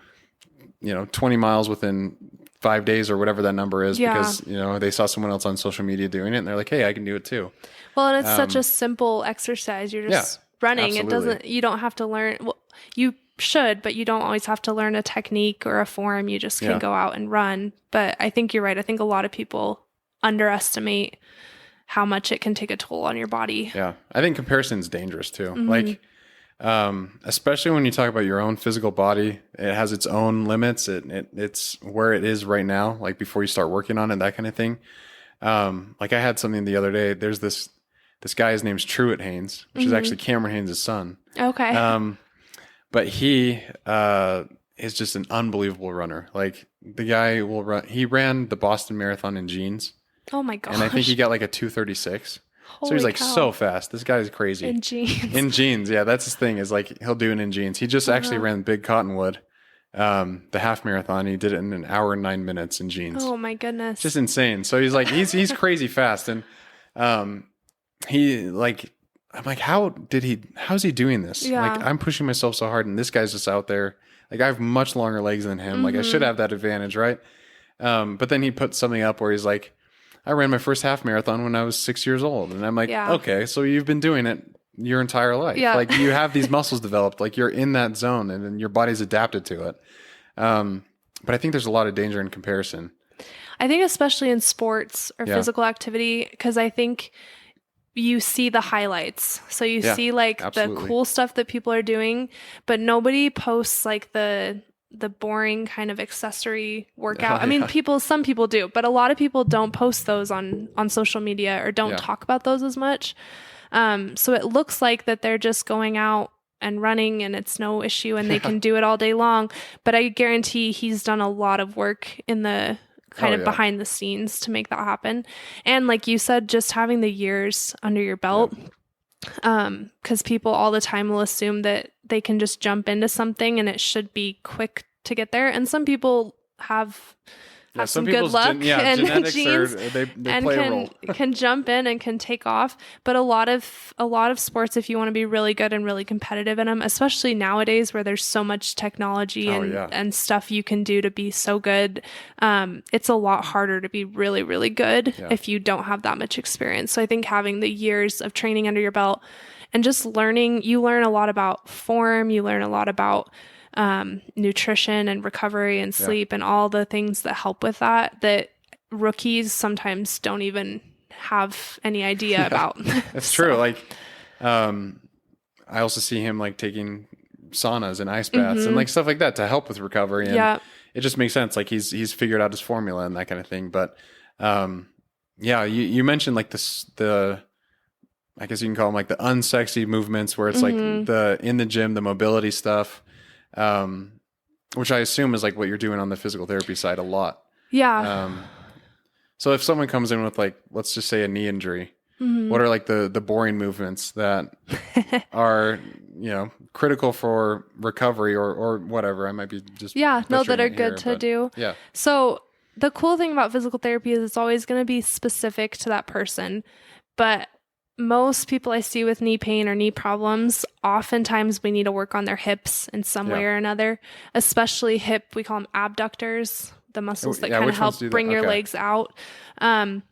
do 20 miles within 5 days or whatever that number is because they saw someone else on social media doing it, and they're like, hey, I can do it too. Well, and it's such a simple exercise. You're just running. Absolutely. You don't have to learn. Well, you should, but you don't always have to learn a technique or a form. You just can go out and run. But I think you're right. I think a lot of people underestimate how much it can take a toll on your body. Yeah. I think comparison is dangerous too. Like, especially when you talk about your own physical body, it has its own limits. It's where it is right now, like before you start working on it, that kind of thing. Like I had something the other day, there's this this guy, his name's Truett Haynes, which is actually Cameron Haynes' son. Okay. But he is just an unbelievable runner. Like the guy will run. He ran the Boston Marathon in jeans. Oh my gosh. And I think he got like a 2:36. So he's like so fast. This guy's crazy. In jeans. In jeans. Yeah, that's his thing, is like he'll do it in jeans. He just actually ran Big Cottonwood, the half marathon. He did it in an hour and 9 minutes in jeans. Oh my goodness. Just insane. So he's like, he's crazy fast. And he like, I'm like, how's he doing this? Yeah. Like I'm pushing myself so hard and this guy's just out there. Like I have much longer legs than him. Like I should have that advantage, right? But then he put something up where he's like, I ran my first half marathon when I was 6 years old. And I'm like, okay, so you've been doing it your entire life. Yeah. Like you have these muscles developed, like you're in that zone and then your body's adapted to it. But I think there's a lot of danger in comparison. I think especially in sports or physical activity, because I think you see the highlights. So you see like the cool stuff that people are doing, but nobody posts like the boring kind of accessory workout. I mean, some people do, but a lot of people don't post those on social media or don't talk about those as much. So it looks like that they're just going out and running and it's no issue and they can do it all day long. But I guarantee he's done a lot of work in the kind of behind the scenes to make that happen. And like you said, just having the years under your belt, because people all the time will assume that they can just jump into something and it should be quick to get there. And some people have some good luck and genes they and play a role. can jump in and can take off. But a lot of sports, if you want to be really good and really competitive in them, especially nowadays where there's so much technology and stuff you can do to be so good, it's a lot harder to be really, really good if you don't have that much experience. So I think having the years of training under your belt and just learning, you learn a lot about form, you learn a lot about nutrition and recovery and sleep and all the things that help with that rookies sometimes don't even have any idea about. That's true. Like, I also see him like taking saunas and ice baths and like stuff like that to help with recovery. And it just makes sense. Like he's figured out his formula and that kind of thing. But, you mentioned like I guess you can call them like the unsexy movements where it's like in the gym, the mobility stuff. Which I assume is like what you're doing on the physical therapy side a lot. Yeah. So if someone comes in with like, let's just say a knee injury, what are like the boring movements that are, critical for recovery or whatever? I might be just that are good to do. Yeah. So the cool thing about physical therapy is it's always going to be specific to that person, but most people I see with knee pain or knee problems, oftentimes we need to work on their hips in some way or another, especially hip. We call them abductors, the muscles that kind of help bring your legs out. And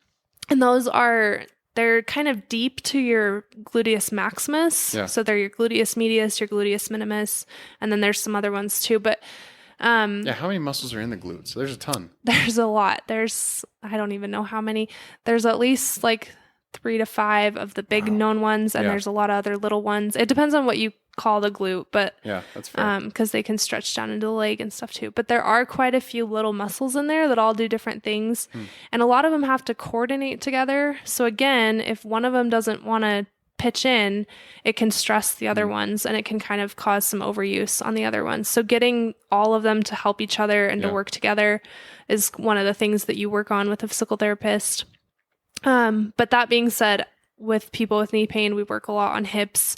they're kind of deep to your gluteus maximus. Yeah. So they're your gluteus medius, your gluteus minimus, and then there's some other ones too. But how many muscles are in the glutes? There's a ton. There's a lot. I don't even know how many. There's at least like 3 to 5 of the big known ones, and there's a lot of other little ones. It depends on what you call the glute, but that's fair. Because they can stretch down into the leg and stuff too. But there are quite a few little muscles in there that all do different things, and a lot of them have to coordinate together. So again, if one of them doesn't want to pitch in, it can stress the other ones, and it can kind of cause some overuse on the other ones. So getting all of them to help each other and to work together is one of the things that you work on with a physical therapist. But that being said, with people with knee pain, we work a lot on hips.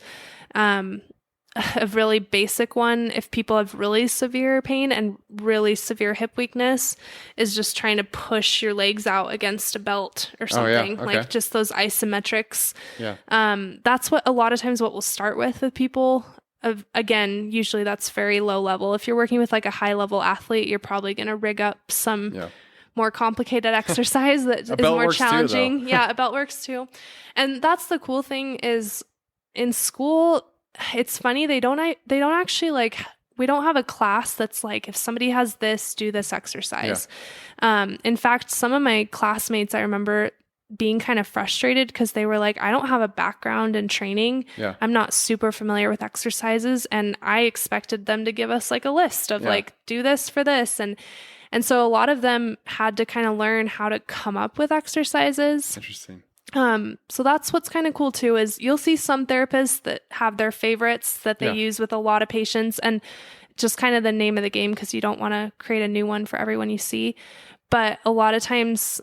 A really basic one, if people have really severe pain and really severe hip weakness, is just trying to push your legs out against a belt or something, like just those isometrics. That's what a lot of times what we'll start with people. Again, usually that's very low level. If you're working with like a high level athlete, you're probably going to rig up some more complicated exercise that is more challenging. Too, a belt works too. And that's the cool thing is in school, it's funny. They don't actually like, we don't have a class that's like, if somebody has this, do this exercise. In fact, some of my classmates, I remember being kind of frustrated because they were like, I don't have a background in training. I'm not super familiar with exercises. And I expected them to give us like a list of like, do this for this. And so a lot of them had to kind of learn how to come up with exercises. Interesting. So that's what's kind of cool too, is you'll see some therapists that have their favorites that they use with a lot of patients, and just kind of the name of the game, because you don't want to create a new one for everyone you see. But a lot of times,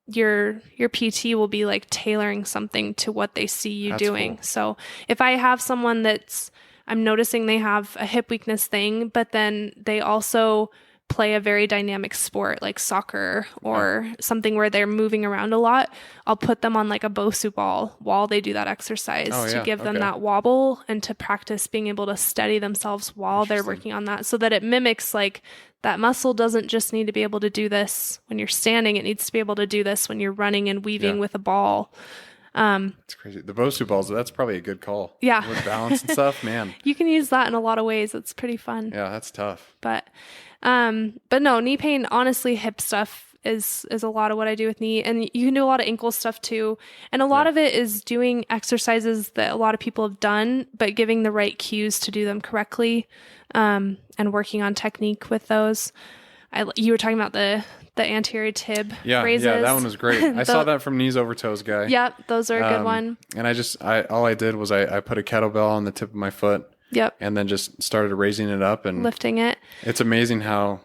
your PT will be like tailoring something to what they see you doing. Cool. So if I have someone I'm noticing they have a hip weakness thing, but then they also play a very dynamic sport like soccer or something where they're moving around a lot, I'll put them on like a Bosu ball while they do that exercise to give them that wobble and to practice being able to steady themselves while they're working on that, so that it mimics like that muscle doesn't just need to be able to do this when you're standing. It needs to be able to do this when you're running and weaving with a ball. It's crazy. The Bosu balls, that's probably a good call. Yeah. With balance and stuff, man. You can use that in a lot of ways. It's pretty fun. Yeah, that's tough. But no, knee pain, honestly, hip stuff is a lot of what I do with knee, and you can do a lot of ankle stuff too. And a lot of it is doing exercises that a lot of people have done, but giving the right cues to do them correctly, and working on technique with those. You were talking about the anterior tib raises. Yeah, that one was great. I saw that from Knees Over Toes guy. Yep, those are a good one. And all I did was I put a kettlebell on the tip of my foot. Yep. And then just started raising it up and lifting it. It's amazing how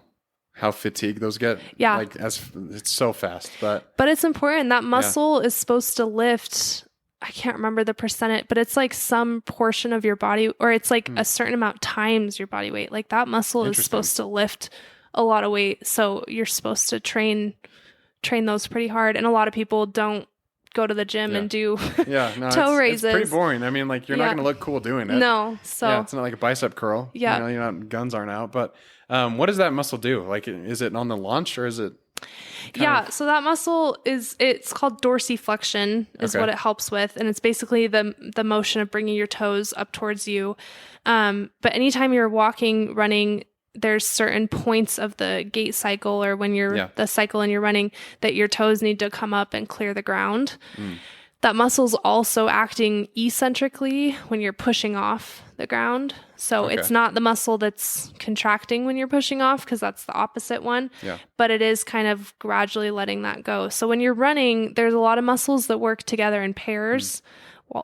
fatigued those get. Yeah. Like it's so fast, but it's important. That muscle is supposed to lift. I can't remember the percentage, but it's like some portion of your body, or it's like a certain amount times your body weight. Like that muscle is supposed to lift a lot of weight. So you're supposed to train those pretty hard. And a lot of people don't go to the gym and do toe raises. It's pretty boring. I mean, like you're not going to look cool doing it. No. So it's not like a bicep curl. Yeah. You're not, guns aren't out, but what does that muscle do? Like, is it on the launch or is it? So that muscle it's called dorsiflexion is what it helps with. And it's basically the motion of bringing your toes up towards you. But anytime you're walking, running, there's certain points of the gait cycle, or when you're the cycle and you're running, that your toes need to come up and clear the ground. That muscle's also acting eccentrically when you're pushing off the ground. So it's not the muscle that's contracting when you're pushing off, because that's the opposite one. Yeah. But it is kind of gradually letting that go. So when you're running, there's a lot of muscles that work together in pairs.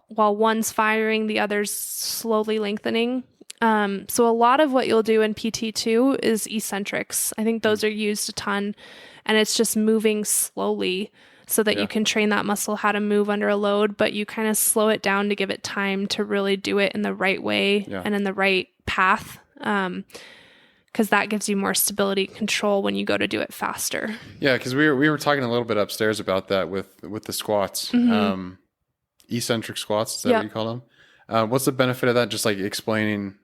While one's firing, the other's slowly lengthening. So a lot of what you'll do in PT too is eccentrics. I think those are used a ton, and it's just moving slowly so that you can train that muscle how to move under a load, but you kind of slow it down to give it time to really do it in the right way and in the right path. Because that gives you more stability and control when you go to do it faster. Yeah, because we were talking a little bit upstairs about that with the squats. Eccentric squats, is that what you call them? What's the benefit of that? Just like explaining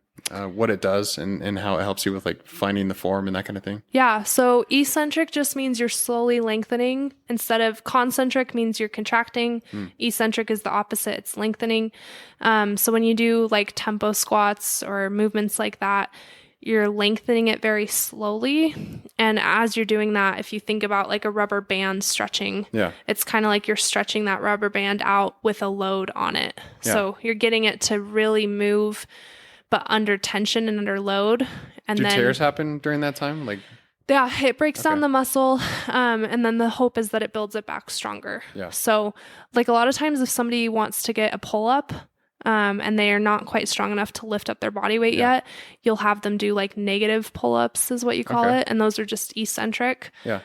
what it does and how it helps you with like finding the form and that kind of thing. Yeah. So eccentric just means you're slowly lengthening, instead of concentric means you're contracting. Eccentric is the opposite. It's lengthening. So when you do like tempo squats or movements like that, you're lengthening it very slowly. And as you're doing that, if you think about like a rubber band stretching, it's kind of like you're stretching that rubber band out with a load on it. So you're getting it to really move, but under tension and under load. And then tears happen during that time? Like, yeah, it breaks down the muscle. And then the hope is that it builds it back stronger. Yeah. So like a lot of times if somebody wants to get a pull up, and they are not quite strong enough to lift up their body weight yet, you'll have them do like negative pull-ups is what you call it. And those are just eccentric. Yeah.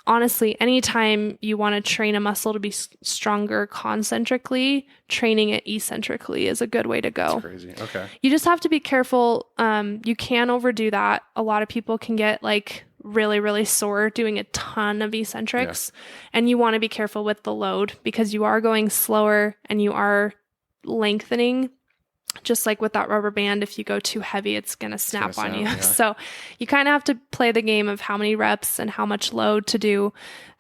Honestly, anytime you want to train a muscle to be stronger concentrically, training it eccentrically is a good way to go. That's crazy. Okay. You just have to be careful. You can overdo that. A lot of people can get like really, really sore doing a ton of eccentrics. And you want to be careful with the load, because you are going slower and you are lengthening. Just like with that rubber band, if you go too heavy, it's going to snap on you. Yeah. So you kind of have to play the game of how many reps and how much load to do.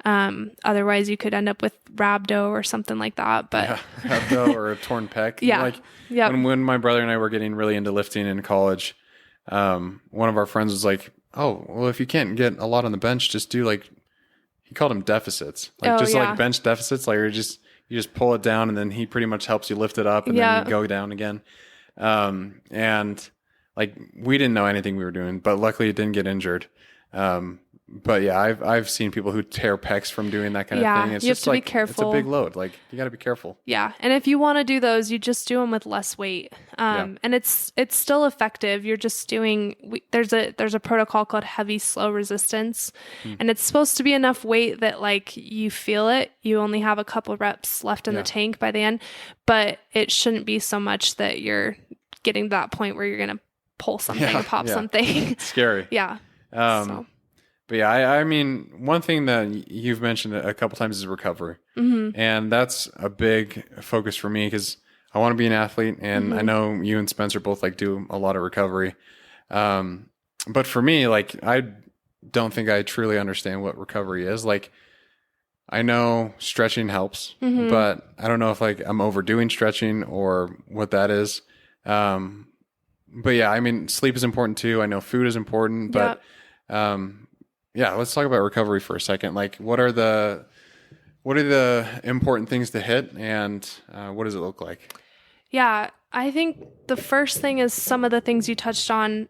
Otherwise, you could end up with rhabdo or something like that. But rhabdo or a torn pec. Like when my brother and I were getting really into lifting in college, one of our friends was like, "Oh, well, if you can't get a lot on the bench, just do like," he called them deficits, like like bench deficits, like you just pull it down and then he pretty much helps you lift it up and then you go down again. And like we didn't know anything we were doing, but luckily it didn't get injured. But yeah, I've seen people who tear pecs from doing that kind of thing. It's you have just to like, be careful. it's a big load. Like you got to be careful. Yeah. And if you want to do those, you just do them with less weight. And it's still effective. You're just doing, there's a protocol called heavy, slow resistance. And it's supposed to be enough weight that like you feel it. You only have a couple reps left in the tank by the end, but it shouldn't be so much that you're getting to that point where you're going to pull something, pop something. It's scary. Yeah. But yeah, I mean, one thing that you've mentioned a couple times is recovery. And that's a big focus for me because I want to be an athlete. And I know you and Spencer both like do a lot of recovery. But for me, like, I don't think I truly understand what recovery is. Like, I know stretching helps, but I don't know if like I'm overdoing stretching or what that is. But yeah, I mean, sleep is important too. I know food is important, but, yeah, let's talk about recovery for a second. Like, what are the important things to hit, and what does it look like? Yeah, I think the first thing is some of the things you touched on,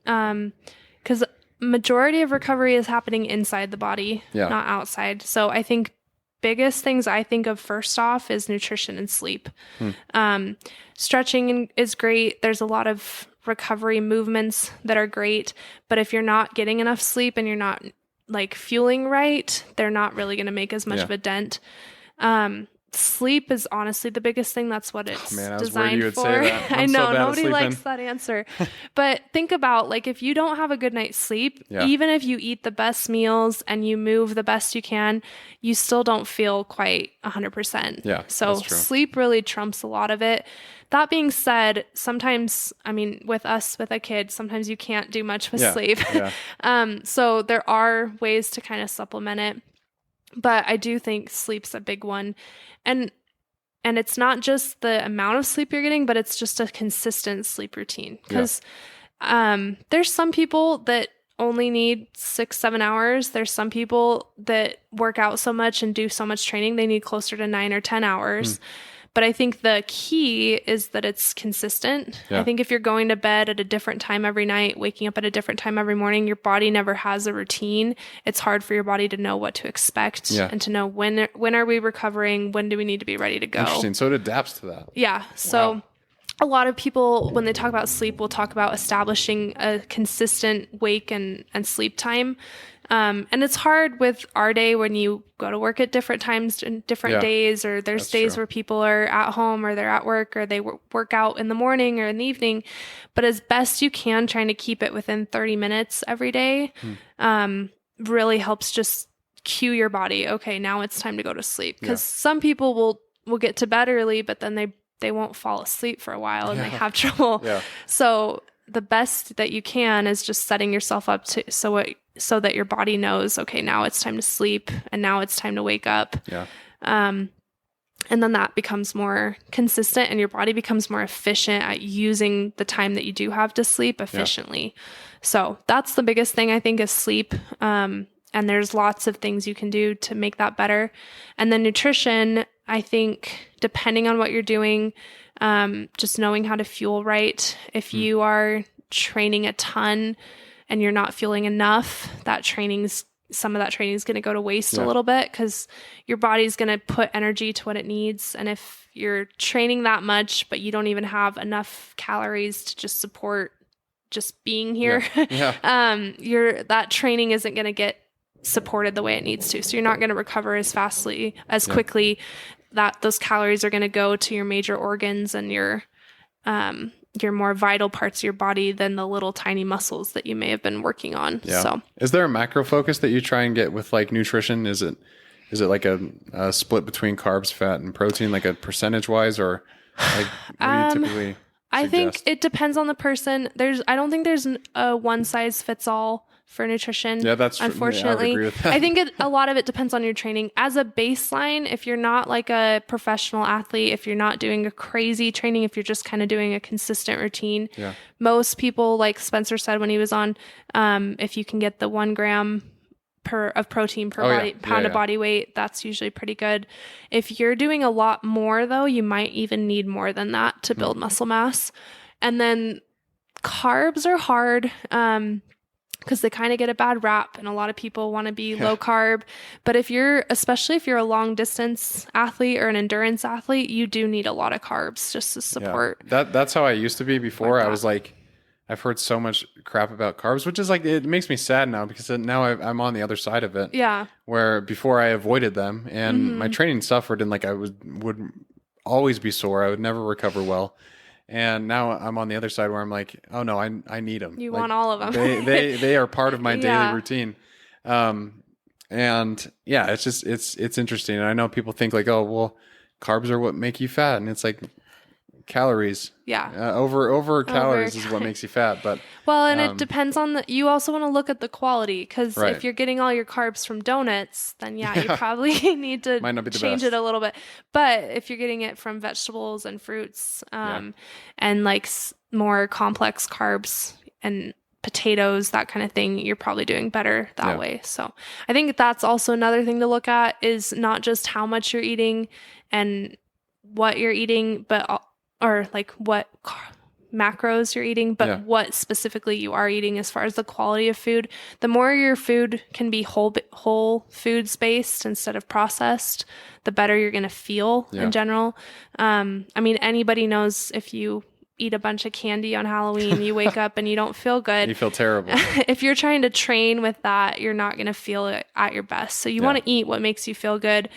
because majority of recovery is happening inside the body, not outside. So I think biggest things I think of first off is nutrition and sleep. Stretching is great. There's a lot of recovery movements that are great, but if you're not getting enough sleep and you're not like fueling right, they're not really going to make as much of a dent. Sleep is honestly the biggest thing. That's what it's designed for. I know nobody likes that answer, but think about like if you don't have a good night's sleep, even if you eat the best meals and you move the best you can, you still don't feel quite 100%. Yeah. So sleep really trumps a lot of it. That being said, sometimes, I mean, with a kid, sometimes you can't do much with sleep. So there are ways to kind of supplement it. But I do think sleep's a big one. And it's not just the amount of sleep you're getting, but it's just a consistent sleep routine. Because there's some people that only need 6-7 hours. There's some people that work out so much and do so much training, they need closer to 9 or 10 hours. But I think the key is that it's consistent. I think if you're going to bed at a different time every night, waking up at a different time every morning, your body never has a routine. It's hard for your body to know what to expect and to know when are we recovering? When do we need to be ready to go? Interesting. So it adapts to that. Yeah. So a lot of people, when they talk about sleep, will talk about establishing a consistent wake and sleep time. And it's hard with our day when you go to work at different times and different days, or there's days where people are at home or they're at work or they work out in the morning or in the evening. But as best you can, trying to keep it within 30 minutes every day really helps just cue your body. Okay, now it's time to go to sleep. Because some people will get to bed early, but then they won't fall asleep for a while and they have trouble. So the best that you can is just setting yourself up so that your body knows, okay, now it's time to sleep and now it's time to wake up. And then that becomes more consistent and your body becomes more efficient at using the time that you do have to sleep efficiently. So that's the biggest thing I think is sleep. And there's lots of things you can do to make that better. And then nutrition, I think depending on what you're doing, just knowing how to fuel right. If you are training a ton and you're not fueling enough, some of that training is going to go to waste a little bit because your body's going to put energy to what it needs. And if you're training that much, but you don't even have enough calories to just support just being here, that training isn't going to get supported the way it needs to. So you're not going to recover as quickly. That those calories are going to go to your major organs and your more vital parts of your body than the little tiny muscles that you may have been working on. So is there a macro focus that you try and get with like nutrition? Is it like a split between carbs, fat, and protein, like a percentage wise, or like what do you typically suggest? I think it depends on the person. I don't think there's a one size fits all for nutrition. Yeah, that's true. Unfortunately, I would agree with that. I think a lot of it depends on your training. As a baseline, if you're not like a professional athlete, if you're not doing a crazy training, if you're just kind of doing a consistent routine, most people, like Spencer said when he was on, if you can get the 1 gram of protein per pound of body weight, that's usually pretty good. If you're doing a lot more though, you might even need more than that to build muscle mass. And then carbs are hard. because they kind of get a bad rap, and a lot of people want to be low carb. But especially if you're a long distance athlete or an endurance athlete, you do need a lot of carbs just to support. That's how I used to be before. I was like, I've heard so much crap about carbs, which is like, it makes me sad now because now I'm on the other side of it. Yeah. Where before I avoided them and my training suffered, and like I would always be sore. I would never recover well. And now I'm on the other side where I'm like, oh no, I need them. You like, want all of them. they are part of my daily routine. And yeah, it's just, it's interesting. And I know people think like, oh, well, carbs are what make you fat. And it's like calories. Yeah. Over calories is what makes you fat. But well, and it depends on you also want to look at the quality, because if you're getting all your carbs from donuts, then you probably need to change it a little bit. But if you're getting it from vegetables and fruits, and like more complex carbs and potatoes, that kind of thing, you're probably doing better that way. So I think that's also another thing to look at, is not just how much you're eating and what you're eating, but or like what macros you're eating, but what specifically you are eating as far as the quality of food. The more your food can be whole foods based instead of processed, the better you're going to feel in general. I mean, anybody knows if you eat a bunch of candy on Halloween, you wake up and you don't feel good. You feel terrible. If you're trying to train with that, you're not going to feel it at your best. So you want to eat what makes you feel good.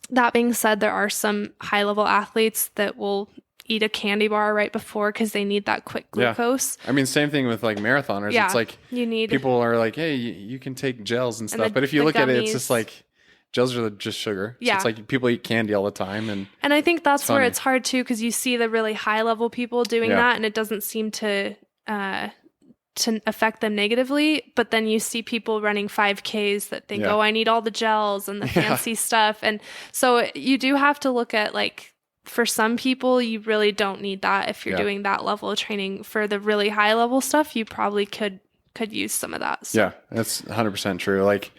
That being said, there are some high-level athletes that will eat a candy bar right before because they need that quick glucose. I mean, same thing with like marathoners. It's like people are like, hey, you can take gels and stuff. But if you look at it, it's just like gels are just sugar. So it's like people eat candy all the time. And I think that's where it's hard too, because you see the really high-level people doing that, and it doesn't seem to affect them negatively. But then you see people running 5Ks that think, oh, I need all the gels and the fancy stuff. And so you do have to look at, like, for some people, you really don't need that. If you're doing that level of training, for the really high level stuff, you probably could use some of that. So. Yeah, that's 100% true. Like,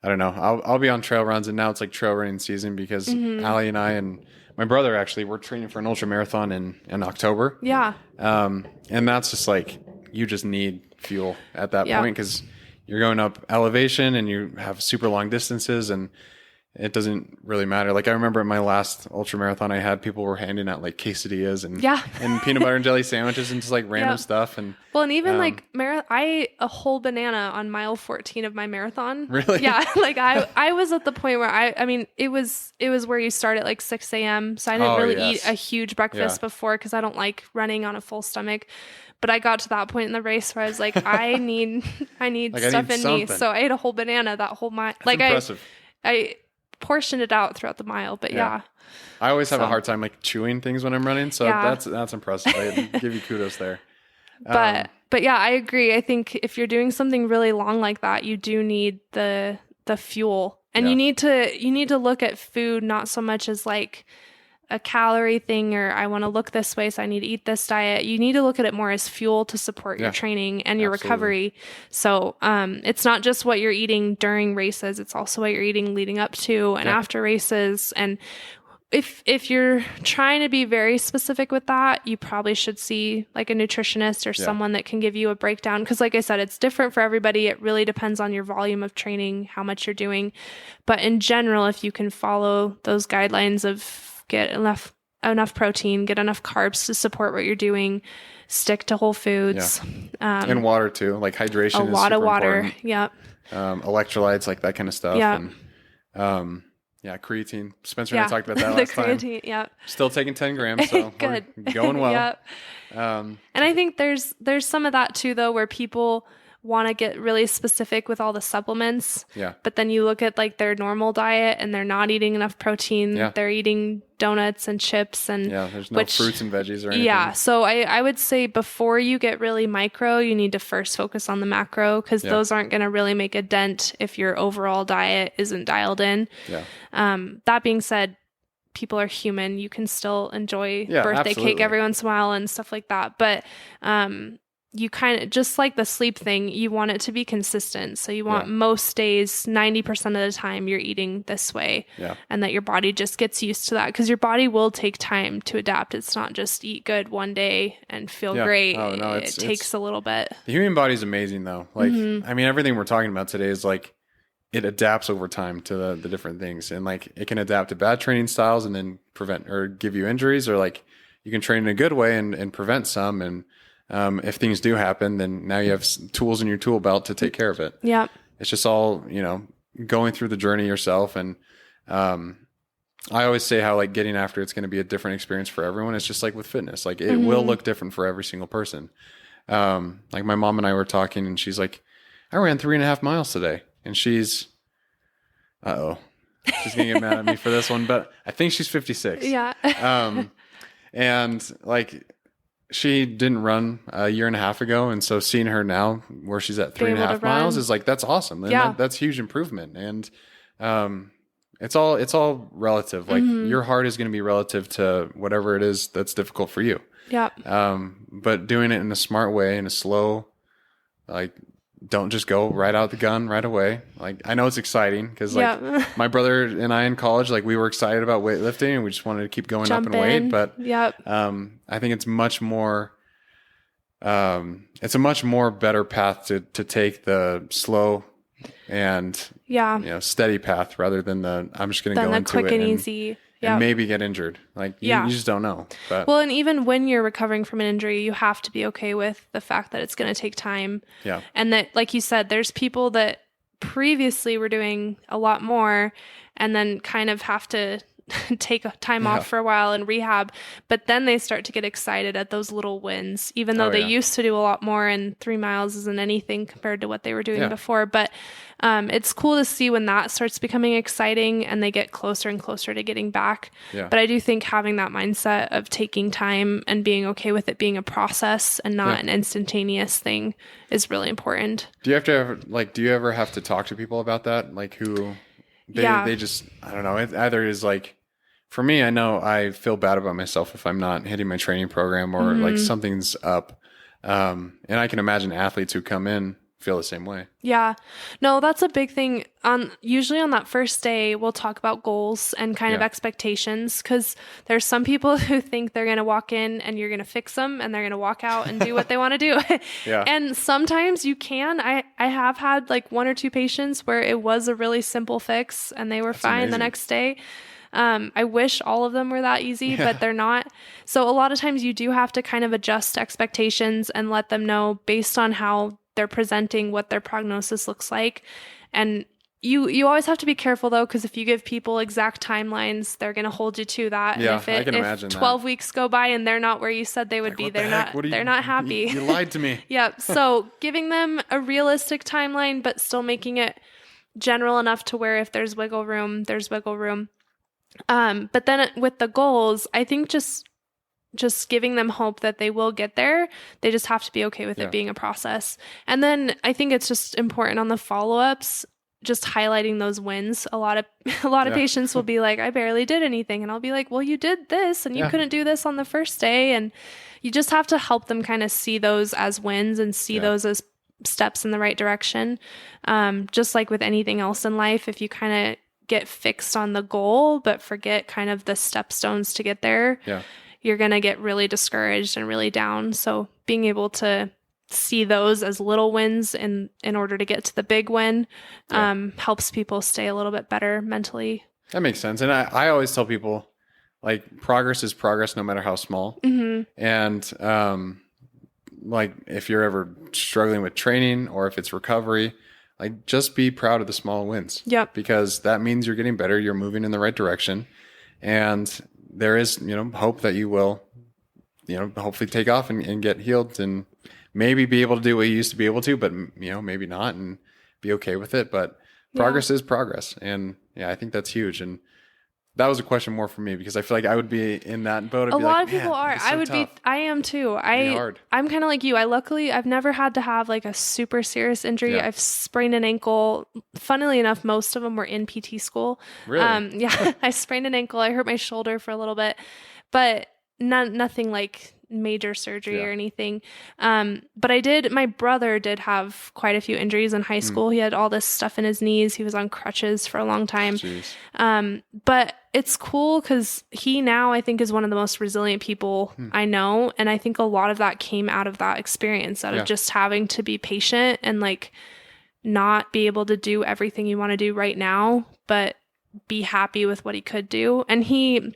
I don't know, I'll be on trail runs, and now it's like trail running season because Allie and I and my brother actually, we're training for an ultra marathon in October. Yeah. And that's just like, you just need fuel at that point, because you're going up elevation and you have super long distances, and it doesn't really matter. Like, I remember at my last ultra marathon I had, people were handing out like quesadillas and peanut butter and jelly sandwiches and just like random stuff. And well, and even like I ate a whole banana on mile 14 of my marathon. Really? Yeah. Like I was at the point where I mean, it was where you start at like 6 a.m. So I didn't really eat a huge breakfast before, because I don't like running on a full stomach. But I got to that point in the race where I was like, I need like, stuff in me. So I ate a whole banana that whole mile. Like, impressive. I portioned it out throughout the mile, but I always have a hard time like chewing things when I'm running. So that's impressive. I give you kudos there. But yeah, I agree. I think if you're doing something really long like that, you do need the fuel, and you need to look at food not so much as like a calorie thing, or I want to look this way, so I need to eat this diet. You need to look at it more as fuel to support your training and your recovery. So it's not just what you're eating during races, it's also what you're eating leading up to and after races. And if you're trying to be very specific with that, you probably should see like a nutritionist or someone that can give you a breakdown. Because like I said, it's different for everybody. It really depends on your volume of training, how much you're doing. But in general, if you can follow those guidelines of get enough protein, get enough carbs to support what you're doing, stick to whole foods. And water too, like hydration. A lot of water. Important. Yep. Electrolytes, like that kind of stuff. Yep. And creatine. Spencer and I talked about that last time. The creatine, yep. Still taking 10 grams, so good. We're going well. Yep. And I think there's some of that too, though, where people want to get really specific with all the supplements. Yeah. But then you look at like their normal diet and they're not eating enough protein. Yeah. They're eating donuts and chips and there's no fruits and veggies or anything. Yeah. So I would say before you get really micro, you need to first focus on the macro, because those aren't going to really make a dent if your overall diet isn't dialed in. Yeah. That being said, people are human. You can still enjoy birthday absolutely. cake every once in a while and stuff like that. But you kind of, just like the sleep thing, you want it to be consistent. So you want most days, 90% of the time, you're eating this way. Yeah. And that your body just gets used to that, because your body will take time to adapt. It's not just eat good one day and feel great. Oh, no, it takes a little bit. The human body is amazing though. Like, I mean, everything we're talking about today is like, it adapts over time to the different things. And like, it can adapt to bad training styles and then prevent or give you injuries, or like you can train in a good way and prevent some. And if things do happen, then now you have tools in your tool belt to take care of it. Yeah. It's just all, going through the journey yourself. And I always say how like getting after it's going to be a different experience for everyone. It's just like with fitness, like it will look different for every single person. Like my mom and I were talking and she's like, I ran 3.5 miles today. And she's going to get mad at me for this one, but I think she's 56. Yeah. And like, she didn't run a year and a half ago. And so seeing her now where she's at 3.5 miles is like, that's awesome. And that's huge improvement. And, it's all relative. Like your heart is going to be relative to whatever it is that's difficult for you. Yeah. But doing it in a smart way, in a slow, like, don't just go right out the gun right away. Like, I know it's exciting because like my brother and I in college, like we were excited about weightlifting and we just wanted to keep going up in weight. But I think it's much more, it's a much more better path to take the slow and steady path rather than I'm just going to go into quick it and easy. And maybe get injured. Like you just don't know. But well, and even when you're recovering from an injury, you have to be okay with the fact that it's going to take time. Yeah. And that, like you said, there's people that previously were doing a lot more and then kind of have to take time off for a while and rehab, but then they start to get excited at those little wins, even though they used to do a lot more, and 3 miles isn't anything compared to what they were doing before. But it's cool to see when that starts becoming exciting and they get closer and closer to getting back. But I do think having that mindset of taking time and being okay with it being a process and not an instantaneous thing is really important. Do you ever have to talk to people about that? Like who they just, I don't know. It either is like, for me, I know I feel bad about myself if I'm not hitting my training program or like something's up. And I can imagine athletes who come in feel the same way. Yeah. No, that's a big thing. Usually on that first day, we'll talk about goals and kind of expectations, because there's some people who think they're going to walk in and you're going to fix them and they're going to walk out and do what they want to do. And sometimes you can. I have had like 1 or 2 patients where it was a really simple fix and they were fine the next day. I wish all of them were that easy, but they're not. So a lot of times you do have to kind of adjust expectations and let them know based on how they're presenting what their prognosis looks like. And you always have to be careful though, because if you give people exact timelines, they're going to hold you to that. Yeah, and if 12 weeks go by and they're not where you said they would be, they're not happy. You lied to me. So giving them a realistic timeline, but still making it general enough to where if there's wiggle room, there's wiggle room. But then with the goals, I think just giving them hope that they will get there. They just have to be okay with it being a process. And then I think it's just important on the follow-ups, just highlighting those wins. A lot of patients will be like, I barely did anything. And I'll be like, well, you did this and you couldn't do this on the first day. And you just have to help them kind of see those as wins and see those as steps in the right direction. Just like with anything else in life, if you kind of get fixed on the goal, but forget kind of the stepstones to get there, you're going to get really discouraged and really down. So being able to see those as little wins in order to get to the big win helps people stay a little bit better mentally. That makes sense. And I always tell people, like, progress is progress no matter how small. And like if you're ever struggling with training or if it's recovery, like just be proud of the small wins. Because that means you're getting better. You're moving in the right direction. And there is, hope that you will, hopefully take off and get healed and maybe be able to do what you used to be able to, but, maybe not, and be okay with it. But progress is progress. And I think that's huge. And that was a question more for me because I feel like I would be in that boat. A lot of people are. I am too. I'm kind of like you. I've never had to have like a super serious injury. I've sprained an ankle. Funnily enough, most of them were in PT school. Really? I sprained an ankle. I hurt my shoulder for a little bit, but nothing like major surgery or anything. But my brother did have quite a few injuries in high school. He had all this stuff in his knees. He was on crutches for a long time. But it's cool because he now, I think, is one of the most resilient people I know. And I think a lot of that came out of that experience, out of just having to be patient and like not be able to do everything you want to do right now, but be happy with what he could do. And he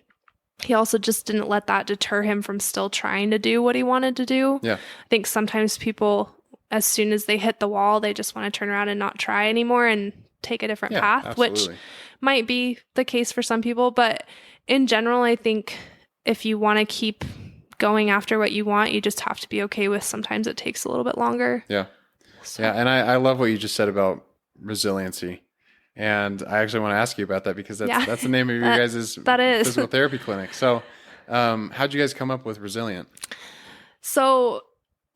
also just didn't let that deter him from still trying to do what he wanted to do. I think sometimes people, as soon as they hit the wall, they just want to turn around and not try anymore and take a different path, which might be the case for some people. But in general, I think if you want to keep going after what you want, you just have to be okay with sometimes it takes a little bit longer. So. Yeah. And I love what you just said about resiliency. And I actually want to ask you about that because that's the name of your guys' physical therapy clinic. So how'd you guys come up with Resilient? So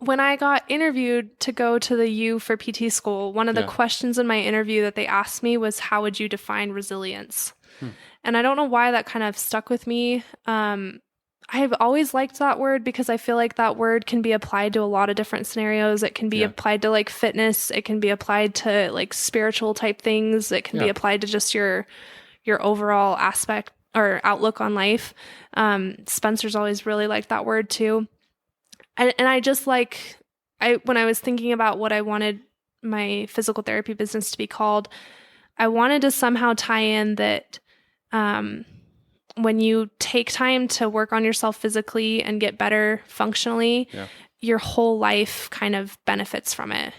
when I got interviewed to go to the U for PT school, one of the questions in my interview that they asked me was, how would you define resilience? And I don't know why that kind of stuck with me. I've always liked that word because I feel like that word can be applied to a lot of different scenarios. It can be applied to like fitness. It can be applied to like spiritual type things. It can be applied to just your overall aspect or outlook on life. Spencer's always really liked that word too. And I just when I was thinking about what I wanted my physical therapy business to be called, I wanted to somehow tie in that, when you take time to work on yourself physically and get better functionally, your whole life kind of benefits from it.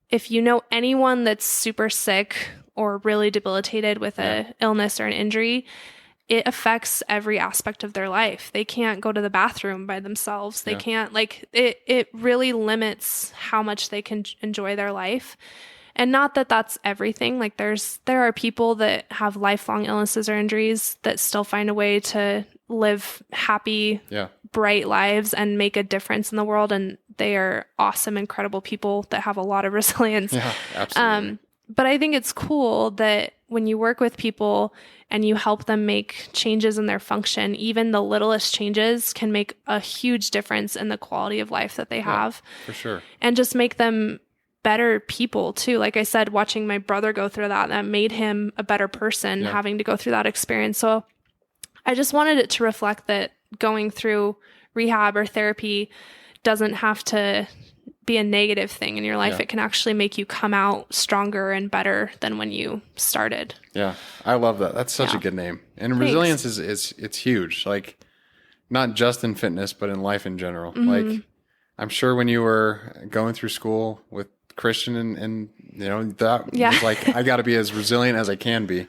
If you know anyone that's super sick or really debilitated with a illness or an injury, it affects every aspect of their life. They can't go to the bathroom by themselves. They can't it really limits how much they can enjoy their life. And not that that's everything. Like there are people that have lifelong illnesses or injuries that still find a way to live happy, bright lives and make a difference in the world. And they are awesome, incredible people that have a lot of resilience. Yeah, absolutely. But I think it's cool that when you work with people and you help them make changes in their function, even the littlest changes can make a huge difference in the quality of life that they have. For sure. And just make them better people too. Like I said, watching my brother go through that made him a better person having to go through that experience. So I just wanted it to reflect that going through rehab or therapy doesn't have to be a negative thing in your life. It can actually make you come out stronger and better than when you started. Yeah. I love that. That's such a good name. And Thanks. Resilience it's huge. Like not just in fitness, but in life in general. Like I'm sure when you were going through school with Christian and you know, that was like, I got to be as resilient as I can be.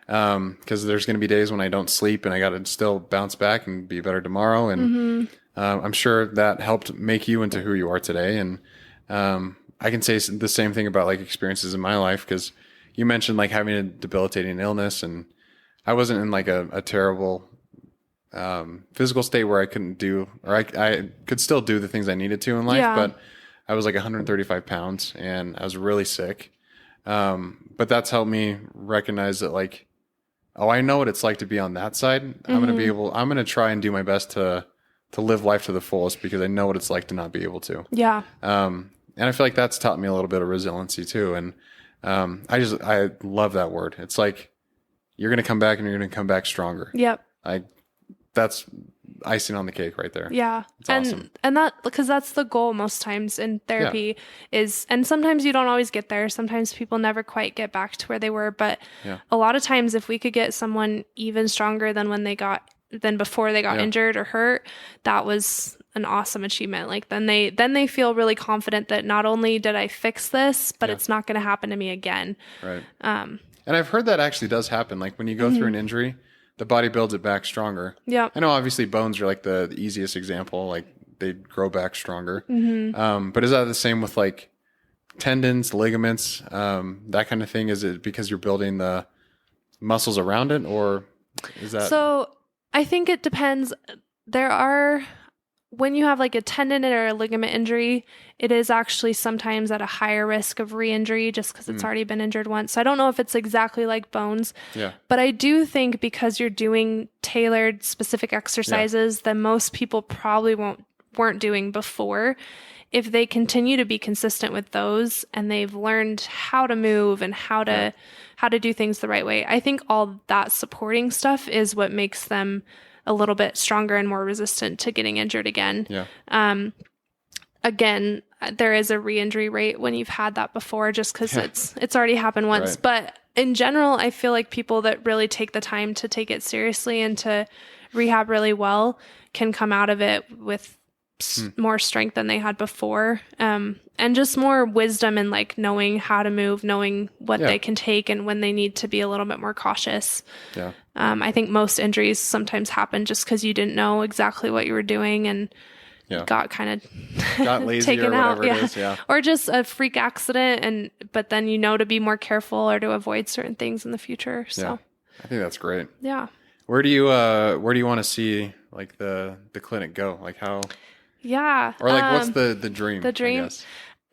Cause there's going to be days when I don't sleep and I got to still bounce back and be better tomorrow. And, I'm sure that helped make you into who you are today. And, I can say the same thing about like experiences in my life. Cause you mentioned like having a debilitating illness and I wasn't in like a terrible, physical state where I couldn't do, or I could still do the things I needed to in life, but I was like 135 pounds and I was really sick. But that's helped me recognize that like, oh, I know what it's like to be on that side. I'm going to try and do my best to live life to the fullest because I know what it's like to not be able to. Yeah. And I feel like that's taught me a little bit of resiliency too. And, I love that word. It's like, you're going to come back and you're going to come back stronger. Yep. That's icing on the cake right there. Yeah. It's awesome. And that, because that's the goal most times in therapy is, and sometimes you don't always get there. Sometimes people never quite get back to where they were. But a lot of times if we could get someone even stronger than before they got injured or hurt, that was an awesome achievement. Like then they feel really confident that not only did I fix this, but it's not going to happen to me again. Right. And I've heard that actually does happen. Like when you go through an injury, the body builds it back stronger. Yeah. I know obviously bones are like the easiest example. Like they grow back stronger. But is that the same with like tendons, ligaments, that kind of thing? Is it because you're building the muscles around it or is that? So I think it depends. when you have like a tendon or a ligament injury, it is actually sometimes at a higher risk of re-injury just because it's already been injured once. So I don't know if it's exactly like bones, but I do think because you're doing tailored specific exercises that most people probably weren't doing before, if they continue to be consistent with those and they've learned how to move and how to do things the right way, I think all that supporting stuff is what makes them a little bit stronger and more resistant to getting injured again. Again, there is a re-injury rate when you've had that before just because it's already happened once. But in general, I feel like people that really take the time to take it seriously and to rehab really well can come out of it with more strength than they had before. And just more wisdom and like knowing how to move, knowing what they can take and when they need to be a little bit more cautious. I think most injuries sometimes happen just because you didn't know exactly what you were doing and got kind of lazy taken or out. whatever it is. Or just a freak accident, but then you know to be more careful or to avoid certain things in the future. So I think that's great. Yeah. Where do you want to see like the clinic go? Like how? Yeah. Or like what's the dream? The dream. I guess?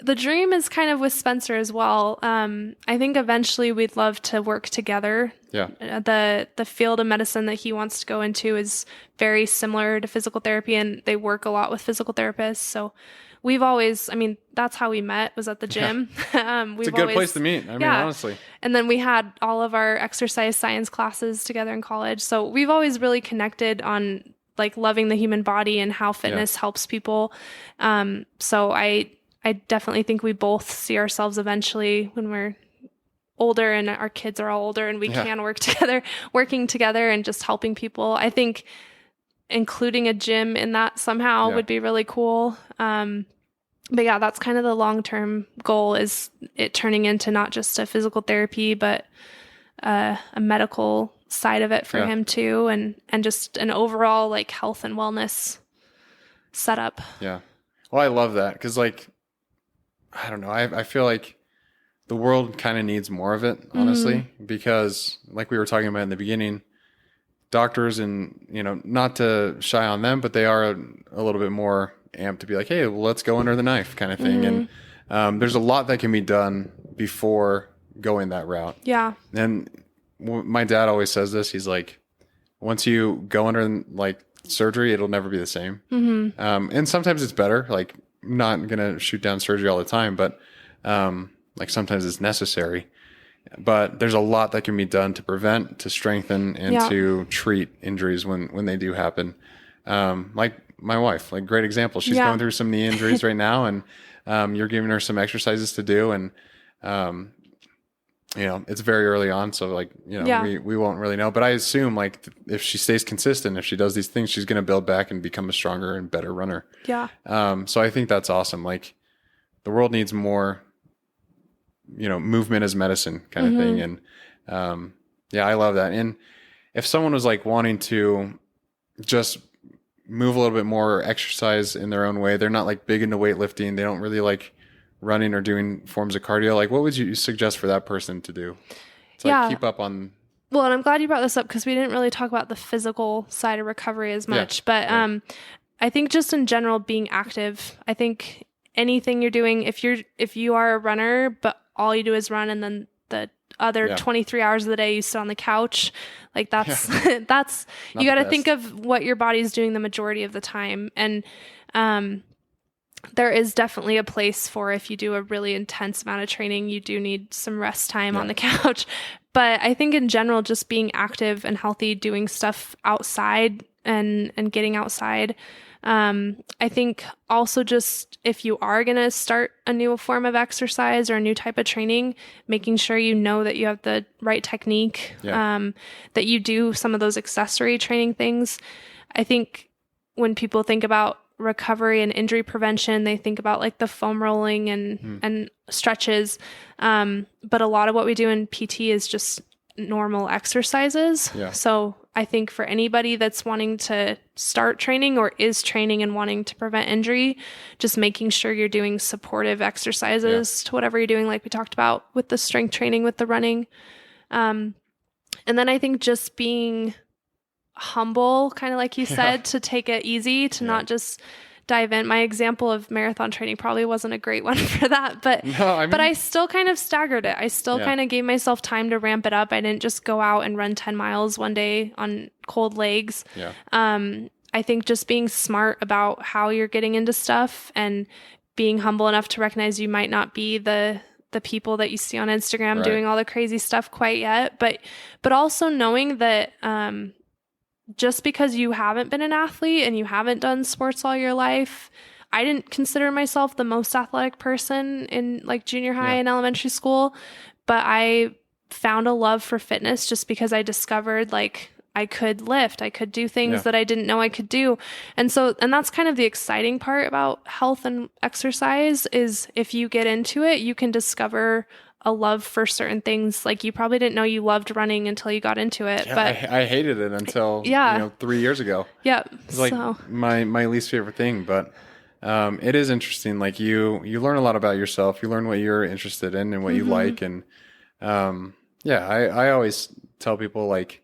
The dream is kind of with Spencer as well. I think eventually we'd love to work together. The field of medicine that he wants to go into is very similar to physical therapy, and they work a lot with physical therapists. So we've always, that's how we met, was at the gym. It's a good place to meet. Honestly. And then we had all of our exercise science classes together in college. So we've always really connected on like loving the human body and how fitness helps people. So I definitely think we both see ourselves eventually when we're older and our kids are all older and we can working together and just helping people. I think including a gym in that somehow would be really cool. But yeah, that's kind of the long-term goal, is it turning into not just a physical therapy, but a medical side of it for him too. And just an overall like health and wellness setup. Yeah. Well, I love that. 'Cause like, I don't know. I feel like the world kind of needs more of it, honestly, because like we were talking about in the beginning, doctors and, not to shy on them, but they are a little bit more amped to be like, hey, well, let's go under the knife kind of thing. And there's a lot that can be done before going that route. Yeah. And my dad always says this. He's like, once you go under like surgery, it'll never be the same. And sometimes it's better. Like, not going to shoot down surgery all the time, but like sometimes it's necessary. But there's a lot that can be done to prevent, to strengthen, and to treat injuries when they do happen. Like my wife, like great example. She's going through some knee injuries right now, and you're giving her some exercises to do, and it's very early on, so like we won't really know. But I assume like if she stays consistent, if she does these things, she's going to build back and become a stronger and better runner. So I think that's awesome. Like the world needs more, movement as medicine kind of thing. And I love that. And if someone was like wanting to just move a little bit more, exercise in their own way, they're not like big into weightlifting, they don't really like running or doing forms of cardio, like what would you suggest for that person to do to like keep up on? Well, and I'm glad you brought this up because we didn't really talk about the physical side of recovery as much, but I think just in general being active, I think anything you're doing, if you are a runner but all you do is run and then the other 23 hours of the day you sit on the couch, like that's that's you got to think of what your body's doing the majority of the time. And there is definitely a place for, if you do a really intense amount of training, you do need some rest time on the couch. But I think in general, just being active and healthy, doing stuff outside and getting outside. I think also just if you are going to start a new form of exercise or a new type of training, making sure you know that you have the right technique, that you do some of those accessory training things. I think when people think about recovery and injury prevention, they think about like the foam rolling and stretches. But a lot of what we do in PT is just normal exercises. So I think for anybody that's wanting to start training or is training and wanting to prevent injury, just making sure you're doing supportive exercises to whatever you're doing, like we talked about with the strength training, with the running. And then I think just being humble, kind of like you said, to take it easy, to not just dive in. My example of marathon training probably wasn't a great one for that, but but I still kind of staggered it. I still kind of gave myself time to ramp it up. I didn't just go out and run 10 miles one day on cold legs. Yeah. I think just being smart about how you're getting into stuff and being humble enough to recognize you might not be the people that you see on Instagram doing all the crazy stuff quite yet, but also knowing that just because you haven't been an athlete and you haven't done sports all your life, I didn't consider myself the most athletic person in like junior high and elementary school, but I found a love for fitness just because I discovered like I could lift, I could do things that I didn't know I could do. And that's kind of the exciting part about health and exercise is if you get into it, you can discover a love for certain things. Like you probably didn't know you loved running until you got into it. Yeah, but I hated it until 3 years ago. Yeah. It's like my least favorite thing, but it is interesting. Like you learn a lot about yourself. You learn what you're interested in and what you like. And I always tell people like,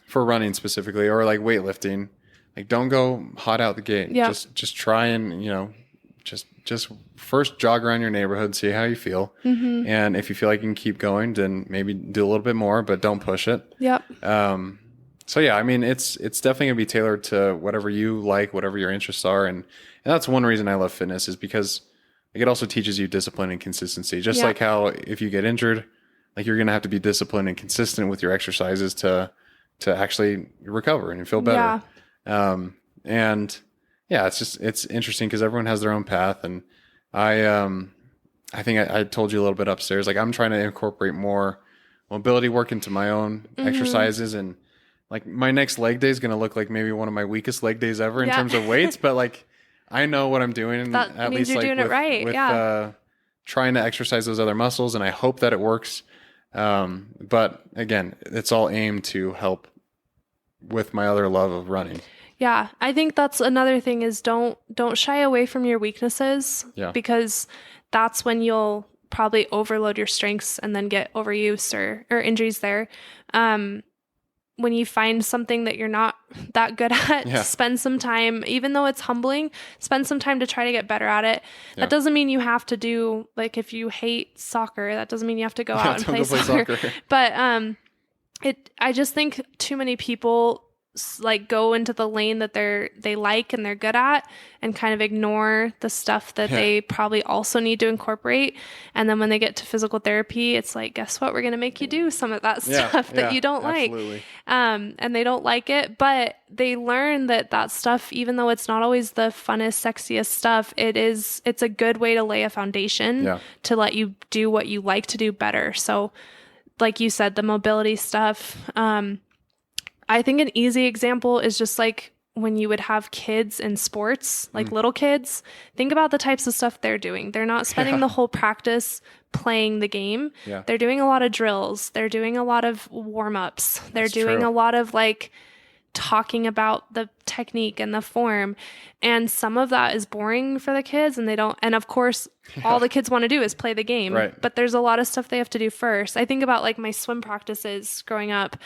for running specifically or like weightlifting, like don't go hot out the gate. Just try and, just first jog around your neighborhood, see how you feel. And if you feel like you can keep going, then maybe do a little bit more, but don't push it. So yeah, I mean, it's definitely gonna be tailored to whatever you like, whatever your interests are. And that's one reason I love fitness is because like, it also teaches you discipline and consistency. Just like how if you get injured, like you're gonna have to be disciplined and consistent with your exercises to actually recover and feel better. It's interesting because everyone has their own path. And I think I told you a little bit upstairs, like I'm trying to incorporate more mobility work into my own exercises. And like my next leg day is going to look like maybe one of my weakest leg days ever in terms of weights, but like I know what I'm doing. And that at means least you're like doing it right. with trying to exercise those other muscles. And I hope that it works. But again, it's all aimed to help with my other love of running. Yeah. I think that's another thing is don't shy away from your weaknesses because that's when you'll probably overload your strengths and then get overuse or injuries there. When you find something that you're not that good at, spend some time, even though it's humbling, spend some time to try to get better at it. That doesn't mean you have to do, like if you hate soccer, that doesn't mean you have to go out and play soccer. But I just think too many people like go into the lane that they like and they're good at and kind of ignore the stuff that they probably also need to incorporate. And then when they get to physical therapy, it's like, guess what? We're going to make you do some of that stuff that you don't like. And they don't like it, but they learn that stuff, even though it's not always the funnest, sexiest stuff, it's a good way to lay a foundation to let you do what you like to do better. So like you said, the mobility stuff, I think an easy example is just like when you would have kids in sports, like little kids, think about the types of stuff they're doing. They're not spending the whole practice playing the game. They're doing a lot of drills. They're doing a lot of warm-ups. They're doing a lot of like talking about the technique and the form. And some of that is boring for the kids and and of course, all the kids want to do is play the game. But there's a lot of stuff they have to do first. I think about like my swim practices growing up.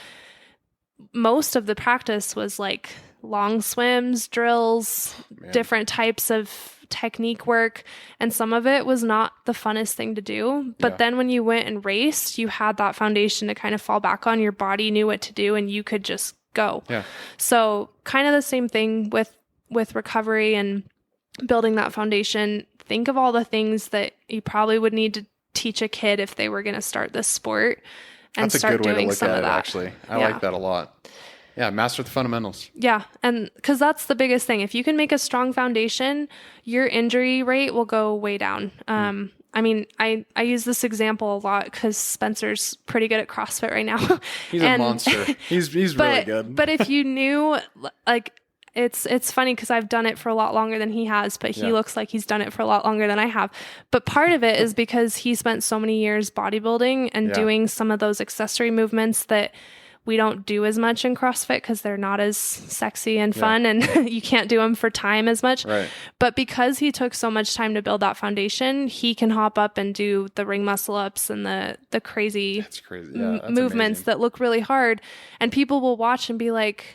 Most of the practice was like long swims, drills, different types of technique work. And some of it was not the funnest thing to do. But then when you went and raced, you had that foundation to kind of fall back on. Your body knew what to do and you could just go. So kind of the same thing with recovery and building that foundation. Think of all the things that you probably would need to teach a kid if they were going to start this sport. And that's a good way to look at it, actually. I like that a lot. Yeah, master the fundamentals. Yeah, and because that's the biggest thing. If you can make a strong foundation, your injury rate will go way down. I mean, I use this example a lot because Spencer's pretty good at CrossFit right now. He's a monster. He's really good. But if you knew, like, it's funny because I've done it for a lot longer than he has, but he looks like he's done it for a lot longer than I have. But part of it is because he spent so many years bodybuilding and doing some of those accessory movements that we don't do as much in CrossFit because they're not as sexy and fun and you can't do them for time as much. But because he took so much time to build that foundation, he can hop up and do the ring muscle ups and the crazy movements that look really hard. And people will watch and be like,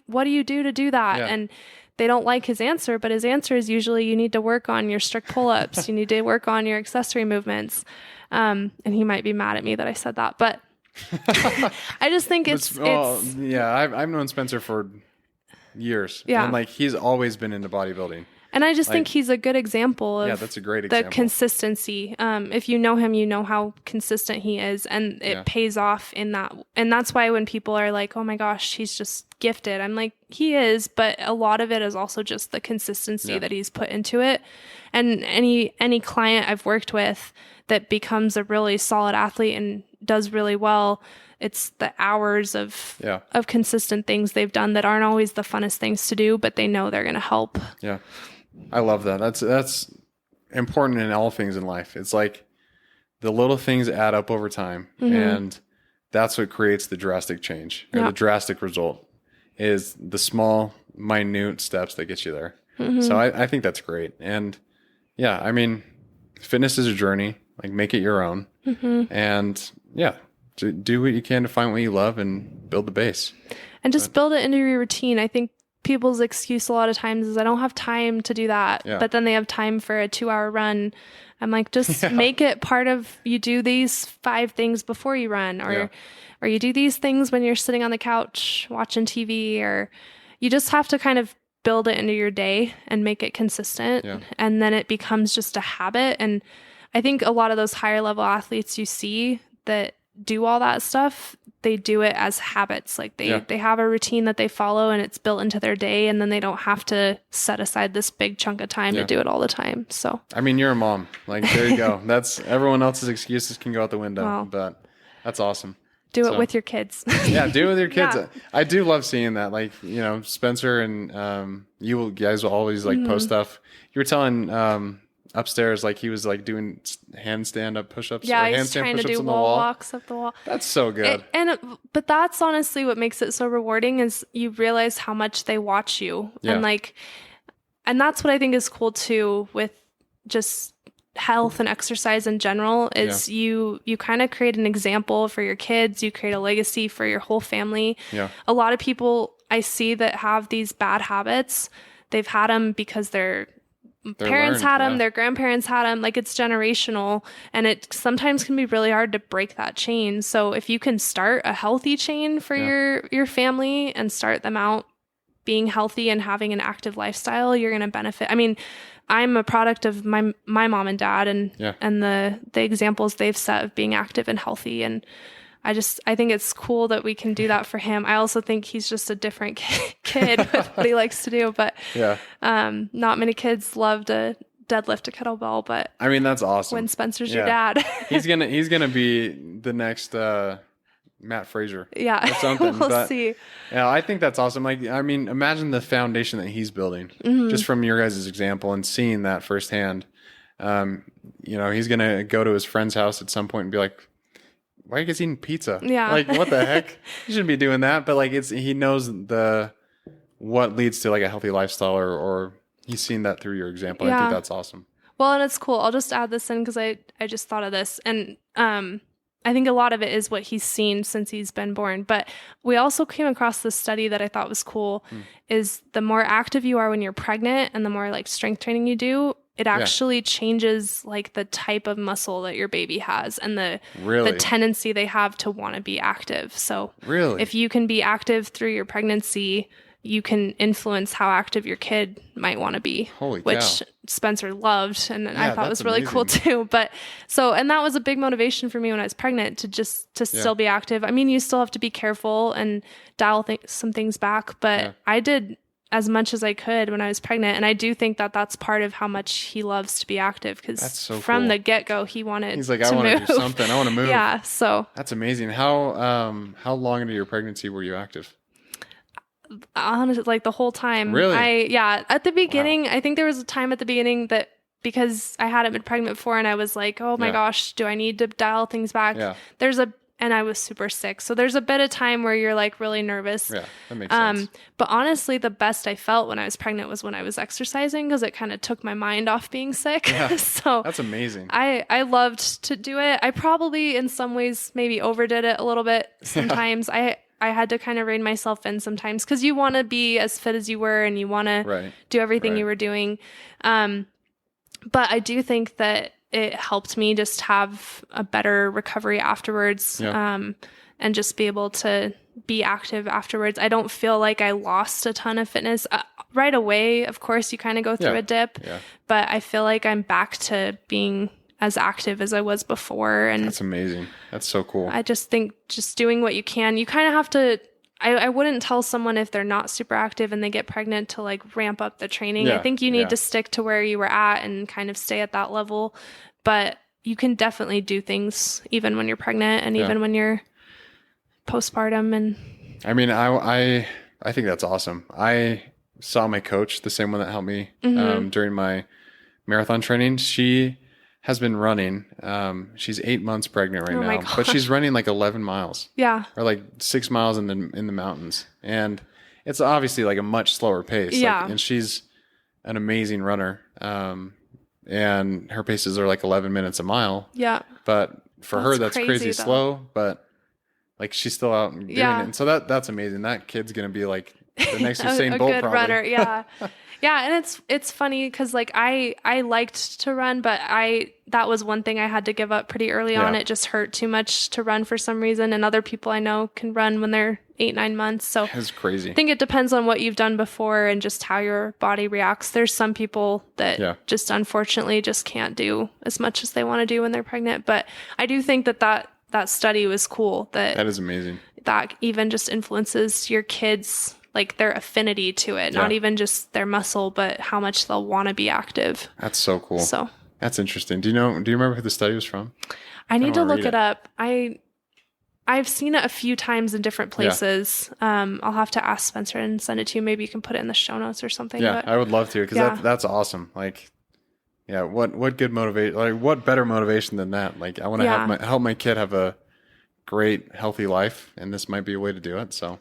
what do you do to do that? And they don't like his answer, but his answer is usually you need to work on your strict pull-ups. You need to work on your accessory movements. And he might be mad at me that I said that, but I just think it's yeah, I've known Spencer for years. Yeah. And like, he's always been into bodybuilding. And I just think he's a good example of that's a great example. The consistency. If you know him, you know how consistent he is, and it pays off in that. And that's why when people are like, oh my gosh, he's just gifted, I'm like, he is, but a lot of it is also just the consistency that he's put into it. And any client I've worked with that becomes a really solid athlete and does really well, it's the hours of consistent things they've done that aren't always the funnest things to do, but they know they're going to help. Yeah. I love that. That's important in all things in life. It's like the little things add up over time, and that's what creates the drastic change, or the drastic result is the small, minute steps that get you there. So I think that's great. And yeah, I mean, fitness is a journey, like make it your own, and do what you can to find what you love and build the base. And just build it into your routine. I think people's excuse a lot of times is I don't have time to do that. Yeah. But then they have time for a 2-hour run. I'm like, just make it part of, you do these 5 things before you run, or you do these things when you're sitting on the couch watching TV, or you just have to kind of build it into your day and make it consistent. Yeah. And then it becomes just a habit. And I think a lot of those higher level athletes you see that do all that stuff, they do it as habits. Like they have a routine that they follow, and it's built into their day, and then they don't have to set aside this big chunk of time to do it all the time. So I mean, you're a mom, like, there you go. That's, everyone else's excuses can go out the window. But that's awesome. Do it with your kids. Do it with your kids. I do love seeing that. Like, you know, Spencer and you guys will always like post stuff. You were telling upstairs, like, he was like doing handstand up push-ups. Yeah, he's trying to do wall walks up the wall. That's so good. But that's honestly what makes it so rewarding, is you realize how much they watch you. And that's what I think is cool too with just health and exercise in general, is you kind of create an example for your kids. You create a legacy for your whole family. A lot of people I see that have these bad habits, they've had them because their parents had them, their grandparents had them, like, it's generational, and it sometimes can be really hard to break that chain. So if you can start a healthy chain for your family and start them out being healthy and having an active lifestyle, you're going to benefit. I mean, I'm a product of my mom and dad, and the examples they've set of being active and healthy. And I think it's cool that we can do that for him. I also think he's just a different kid with what he likes to do, but not many kids love to deadlift a kettlebell, but I mean, that's awesome. When Spencer's your dad, he's gonna be the next Matt Fraser. Yeah. Or something. We'll see. Yeah, I think that's awesome. Like, I mean, imagine the foundation that he's building just from your guys' example and seeing that firsthand. You know, he's gonna go to his friend's house at some point and be like, why are you guys eating pizza? Yeah. Like, what the heck? You shouldn't be doing that. But like, he knows what leads to like a healthy lifestyle, or he's seen that through your example. Yeah. I think that's awesome. Well, and it's cool. I'll just add this in because I just thought of this. And I think a lot of it is what he's seen since he's been born. But we also came across this study that I thought was cool, is the more active you are when you're pregnant and the more like strength training you do, it actually changes like the type of muscle that your baby has and the tendency they have to want to be active. So if you can be active through your pregnancy, you can influence how active your kid might want to be, which Spencer loved. And I thought was really cool too. But and that was a big motivation for me when I was pregnant to still be active. I mean, you still have to be careful and dial some things back, but I did as much as I could when I was pregnant. And I do think that that's part of how much he loves to be active, because from the get-go, he wanted He's like, I want to do something. I want to move. Yeah. So that's amazing. How long into your pregnancy were you active? Honestly, like the whole time. Really? At the beginning, I think there was a time at the beginning that, because I hadn't been pregnant before, and I was like, oh my gosh, do I need to dial things back? Yeah. And I was super sick. So there's a bit of time where you're like really nervous. Yeah, that makes sense. But honestly, the best I felt when I was pregnant was when I was exercising, because it kind of took my mind off being sick. Yeah, so that's amazing. I loved to do it. I probably in some ways maybe overdid it a little bit sometimes. I had to kind of rein myself in sometimes because you want to be as fit as you were and you want to do everything you were doing. But I do think that it helped me just have a better recovery afterwards, and just be able to be active afterwards. I don't feel like I lost a ton of fitness right away. Of course, you kind of go through a dip, but I feel like I'm back to being as active as I was before. And that's amazing. That's so cool. I just think just doing what you can, you kind of have to, I wouldn't tell someone if they're not super active and they get pregnant to like ramp up the training. I think you need to stick to where you were at and kind of stay at that level. But you can definitely do things even when you're pregnant and even when you're postpartum. And I mean, I think that's awesome. I saw my coach, the same one that helped me during my marathon training. She has been running. She's 8 months pregnant right now, but she's running like 11 miles. Yeah. Or like 6 miles in the mountains. And it's obviously like a much slower pace. Yeah. And she's an amazing runner. And her paces are like 11 minutes a mile. Yeah. But for her, that's crazy slow, but like she's still out and doing it. And so that's amazing. That kid's going to be like the next Usain Bolt good probably. Runner. Yeah. Yeah, and it's funny because like I liked to run, but that was one thing I had to give up pretty early on. It just hurt too much to run for some reason, and other people I know can run when they're 8-9 months. So it's crazy. I think it depends on what you've done before and just how your body reacts. There's some people that just unfortunately just can't do as much as they want to do when they're pregnant. But I do think that study was cool. That is amazing. That even just influences your kids. Like their affinity to it, not even just their muscle, but how much they'll want to be active. That's so cool. So that's interesting. Do you remember who the study was from? I need to look it up. I've seen it a few times in different places. I'll have to ask Spencer and send it to you. Maybe you can put it in the show notes or something. Yeah, I would love to because that's awesome. Like, what good motivation? Like, what better motivation than that? Like, I want to help my kid have a great, healthy life, and this might be a way to do it. So.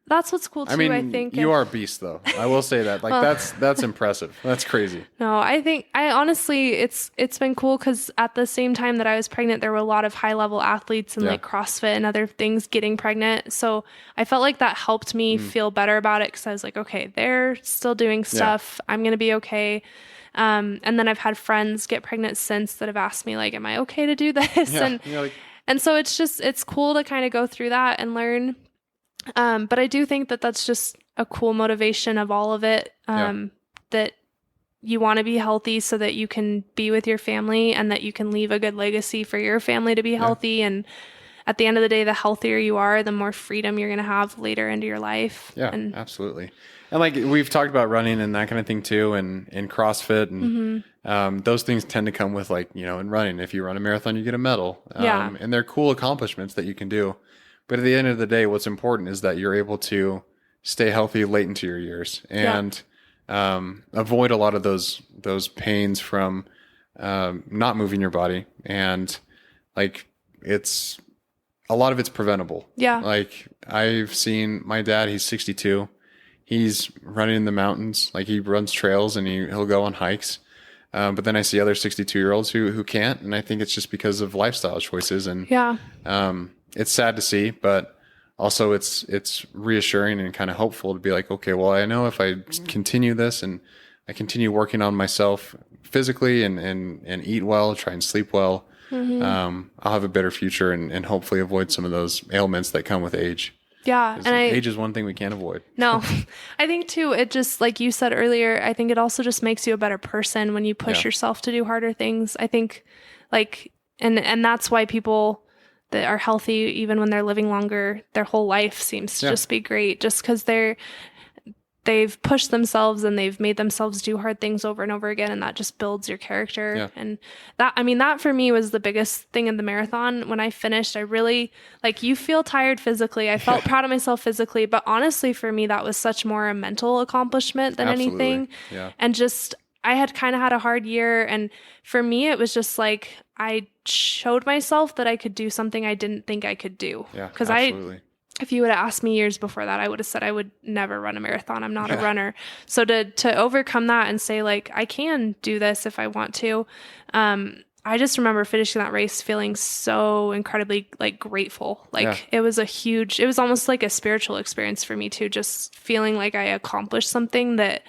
That's what's cool too. I think you are a beast, though. I will say that. Like that's impressive. That's crazy. No, I honestly, it's been cool because at the same time that I was pregnant, there were a lot of high level athletes and like CrossFit and other things getting pregnant. So I felt like that helped me feel better about it because I was like, okay, they're still doing stuff. I'm gonna be okay. And then I've had friends get pregnant since that have asked me like, am I okay to do this? Yeah, and so it's cool to kind of go through that and learn. But I do think that that's just a cool motivation of all of it, that you want to be healthy so that you can be with your family and that you can leave a good legacy for your family to be healthy. And at the end of the day, the healthier you are, the more freedom you're going to have later into your life. Yeah, absolutely. And like we've talked about running and that kind of thing too, and CrossFit and those things tend to come with like, in running, if you run a marathon, you get a medal. And they're cool accomplishments that you can do. But at the end of the day, what's important is that you're able to stay healthy late into your years and avoid a lot of those pains from not moving your body. And like a lot of it's preventable. Yeah. Like I've seen my dad, he's 62. He's running in the mountains. Like he runs trails and he'll go on hikes. But then I see other 62-year-olds who can't. And I think it's just because of lifestyle choices. And it's sad to see, but also it's reassuring and kind of hopeful to be like, okay, well, I know if I continue this and I continue working on myself physically and eat well, try and sleep well, I'll have a better future and hopefully avoid some of those ailments that come with age. Yeah. And age is one thing we can't avoid. No, I think too, it just, like you said earlier, I think it also just makes you a better person when you push yourself to do harder things. I think like, and that's why people that are healthy, even when they're living longer, their whole life seems to just be great just because they've pushed themselves and they've made themselves do hard things over and over again. And that just builds your character. Yeah. And that for me was the biggest thing in the marathon. When I finished, I really you feel tired physically. I felt proud of myself physically, but honestly for me, that was such more a mental accomplishment than anything. Yeah. And just, I had kind of had a hard year. And for me, it was just like, I showed myself that I could do something I didn't think I could do. Yeah, because if you would have asked me years before that, I would have said I would never run a marathon. I'm not a runner. So to overcome that and say like, I can do this if I want to. I just remember finishing that race feeling so incredibly like grateful. Like it was it was almost like a spiritual experience for me too, just feeling like I accomplished something that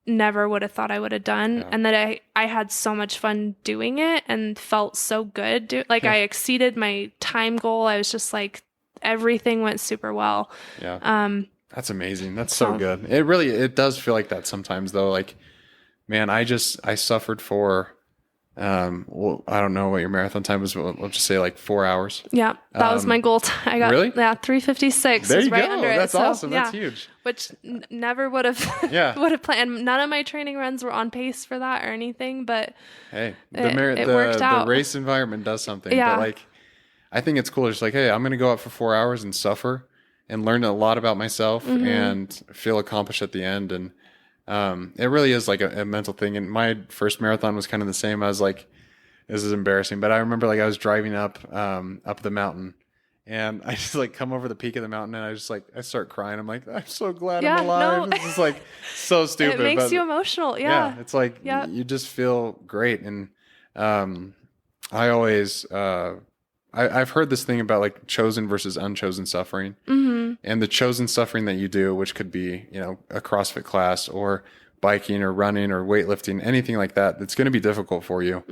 never would have thought I would have done. Yeah. And that I had so much fun doing it and felt so good. Like I exceeded my time goal. I was just like, everything went super well. Yeah. That's amazing. That's so good. It does feel like that sometimes though. Like, man, I suffered for, well, I don't know what your marathon time was. We'll just say like 4 hours. Yeah. That was my goal. I got, really? Yeah, 3:56. There you right go. Under That's it. awesome. So, that's huge. Which never would have, would have planned. None of my training runs were on pace for that or anything, but hey, it worked out. The race environment does something. Yeah. But like, I think it's cool. Just like, hey, I'm going to go out for 4 hours and suffer and learn a lot about myself and feel accomplished at the end. And it really is like a mental thing. And my first marathon was kind of the same. I was like, this is embarrassing, but I remember like I was driving up the mountain and I just like come over the peak of the mountain and I start crying. I'm like, I'm so glad I'm alive. No. It's just like so stupid. It makes you emotional. Yeah. It's like you just feel great. And I always I've heard this thing about like chosen versus unchosen suffering, and the chosen suffering that you do, which could be, you know, a CrossFit class or biking or running or weightlifting, anything like that, that's going to be difficult for you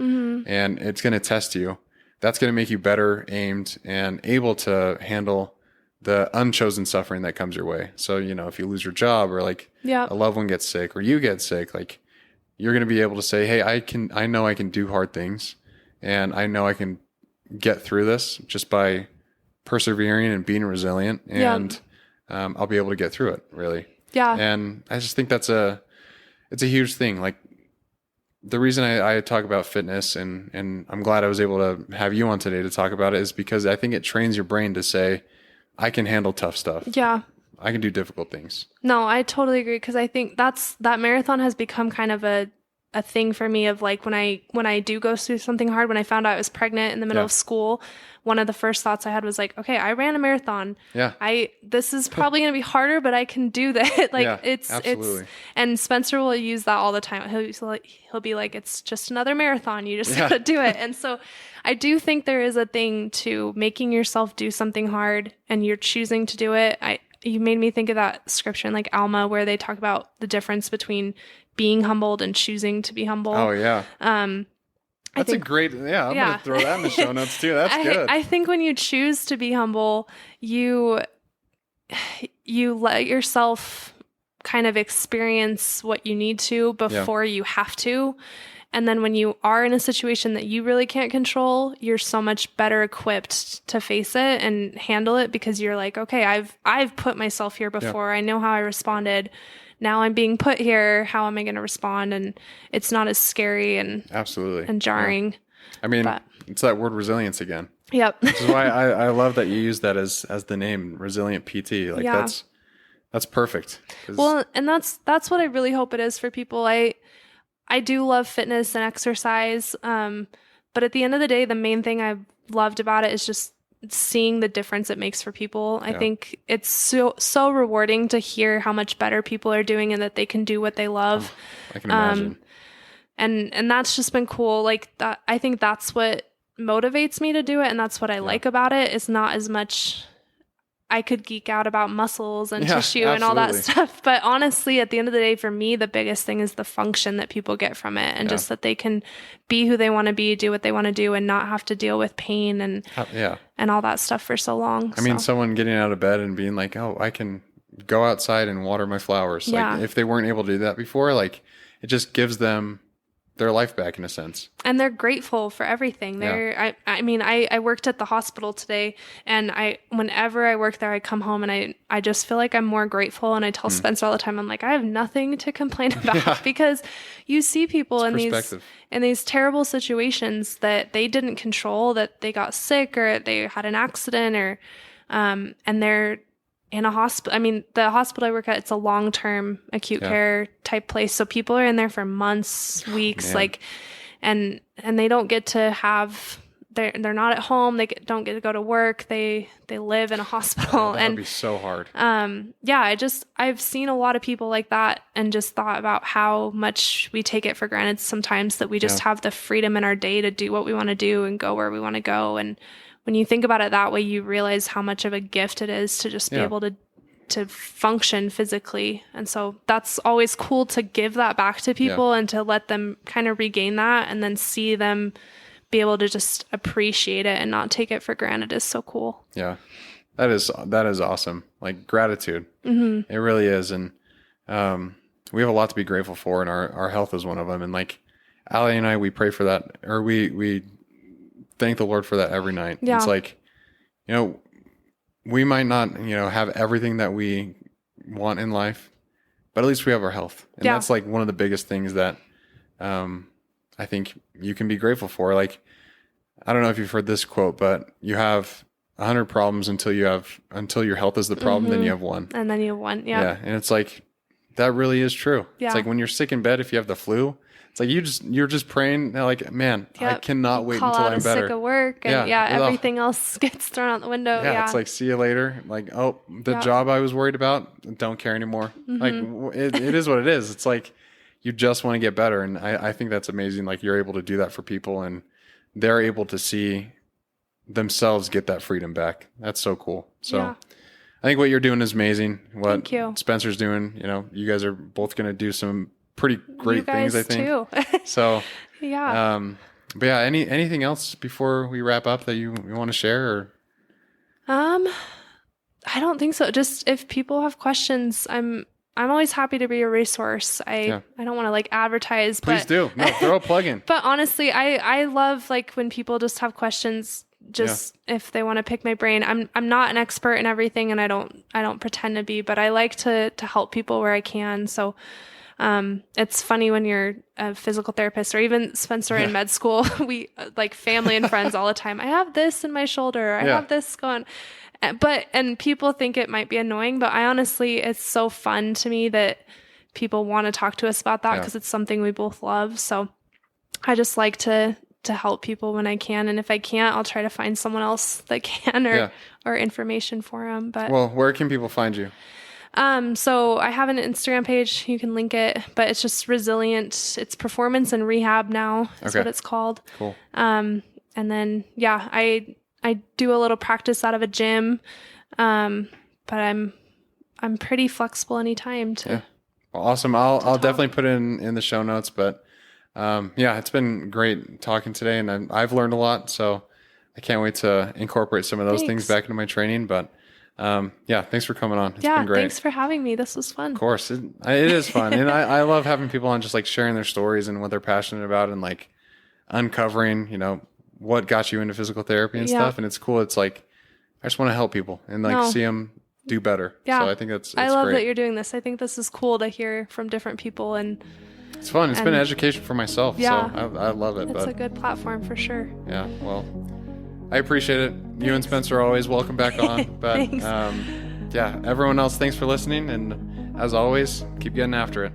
and it's going to test you. That's going to make you better aimed and able to handle the unchosen suffering that comes your way. So, you know, if you lose your job or like a loved one gets sick or you get sick, like you're going to be able to say, hey, I know I can do hard things and I know I can get through this just by persevering and being resilient and I'll be able to get through it really. Yeah. And I just think it's a huge thing. Like the reason I talk about fitness and I'm glad I was able to have you on today to talk about it is because I think it trains your brain to say, I can handle tough stuff. Yeah. I can do difficult things. No, I totally agree. Cause I think that marathon has become kind of a thing for me of like when I do go through something hard. When I found out I was pregnant in the middle of school, one of the first thoughts I had was like, okay, I ran a marathon. Yeah. This is probably going to be harder, but I can do that. Like it's and Spencer will use that all the time. He'll be like, it's just another marathon. You just gotta do it. And so I do think there is a thing to making yourself do something hard and you're choosing to do it. You made me think of that scripture in like Alma where they talk about the difference between being humbled and choosing to be humble. Oh yeah. That's a great, I'm going to throw that in the show notes too. That's good. I think when you choose to be humble, you let yourself kind of experience what you need to before you have to. And then when you are in a situation that you really can't control, you're so much better equipped to face it and handle it because you're like, okay, I've put myself here before. I know how I responded. Now I'm being put here. How am I going to respond? And it's not as scary and absolutely and jarring. Yeah. I mean, it's that word resilience again. Yep. Which is why I love that you use that as the name Resilient PT. Like that's perfect. Well, and that's what I really hope it is for people. I do love fitness and exercise. But at the end of the day, the main thing I've loved about it is just seeing the difference it makes for people. I think it's so rewarding to hear how much better people are doing and that they can do what they love. I can imagine. And that's just been cool. Like that, I think that's what motivates me to do it. And that's what I like about it. It's not as much, I could geek out about muscles and tissue and all that stuff. But honestly, at the end of the day, for me, the biggest thing is the function that people get from it and just that they can be who they want to be, do what they want to do and not have to deal with pain and all that stuff for so long. I mean, someone getting out of bed and being like, oh, I can go outside and water my flowers. Like if they weren't able to do that before, like it just gives them their life back in a sense. And they're grateful for everything. I mean, I worked at the hospital today and whenever I work there, I come home and I just feel like I'm more grateful. And I tell Spencer all the time, I'm like, I have nothing to complain about because you see people in these terrible situations that they didn't control, that they got sick or they had an accident or, and they're in a hospital. I mean, the hospital I work at, it's a long-term acute care type place. So people are in there for months, weeks, and they don't get to have they're not at home. They don't get to go to work. They live in a hospital. That would be so hard. I've seen a lot of people like that and just thought about how much we take it for granted sometimes that we just have the freedom in our day to do what we want to do and go where we want to go. And when you think about it that way, you realize how much of a gift it is to just be able to function physically. And so that's always cool to give that back to people and to let them kind of regain that and then see them be able to just appreciate it and not take it for granted is so cool. Yeah. That is awesome. Like gratitude. Mm-hmm. It really is. And we have a lot to be grateful for, and our health is one of them. And like Allie and I, we pray for that, or we thank the Lord for that every night. Yeah. It's like, we might not, have everything that we want in life, but at least we have our health. And that's like one of the biggest things that I think you can be grateful for. Like, I don't know if you've heard this quote, but you have 100 problems until your health is the problem, then you have one. And then you have one. Yeah. Yeah. And it's like, that really is true. Yeah. It's like when you're sick in bed, if you have the flu, it's like you're just praying like, man, I cannot wait until I'm better. Sick of work and everything else gets thrown out the window. Yeah, it's like, see you later. Like, oh, the job I was worried about, don't care anymore. Mm-hmm. Like it is what it is. It's like you just want to get better, and I think that's amazing. Like you're able to do that for people, and they're able to see themselves get that freedom back. That's so cool. So I think what you're doing is amazing. What Spencer's doing, you guys are both going to do some pretty great things, I think. Too. So, but yeah, anything else before we wrap up that you want to share? Or? I don't think so. Just if people have questions, I'm always happy to be a resource. I don't want to like advertise, please do. No, throw a plug in. But honestly, I love like when people just have questions, if they want to pick my brain. I'm not an expert in everything, and I don't pretend to be, but I like to help people where I can. So, it's funny when you're a physical therapist, or even Spencer in med school, we like family and friends all the time. I have this in my shoulder. I have this going, and people think it might be annoying, but it's so fun to me that people want to talk to us about that because it's something we both love. So I just like to help people when I can. And if I can't, I'll try to find someone else that can or information for them. But where can people find you? So I have an Instagram page. You can link it, but it's just Resilient. It's performance and rehab now. That's what it's called. Cool. And then, I do a little practice out of a gym. But I'm pretty flexible anytime to. Well, awesome. I'll definitely put it in the show notes, but, it's been great talking today, and I've learned a lot. So I can't wait to incorporate some of those things back into my training, but thanks for coming on. It's been great. Thanks for having me. This was fun. Of course. It is fun. And I love having people on, just like sharing their stories and what they're passionate about, and like uncovering, what got you into physical therapy and stuff. And it's cool. It's like, I just want to help people and see them do better. Yeah. So I think it's I love great that you're doing this. I think this is cool to hear from different people, and it's fun. It's been an education for myself. Yeah. So I love it. It's a good platform for sure. Yeah. Well, I appreciate it. Thanks. You and Spencer are always welcome back on. But everyone else, thanks for listening. And as always, keep getting after it.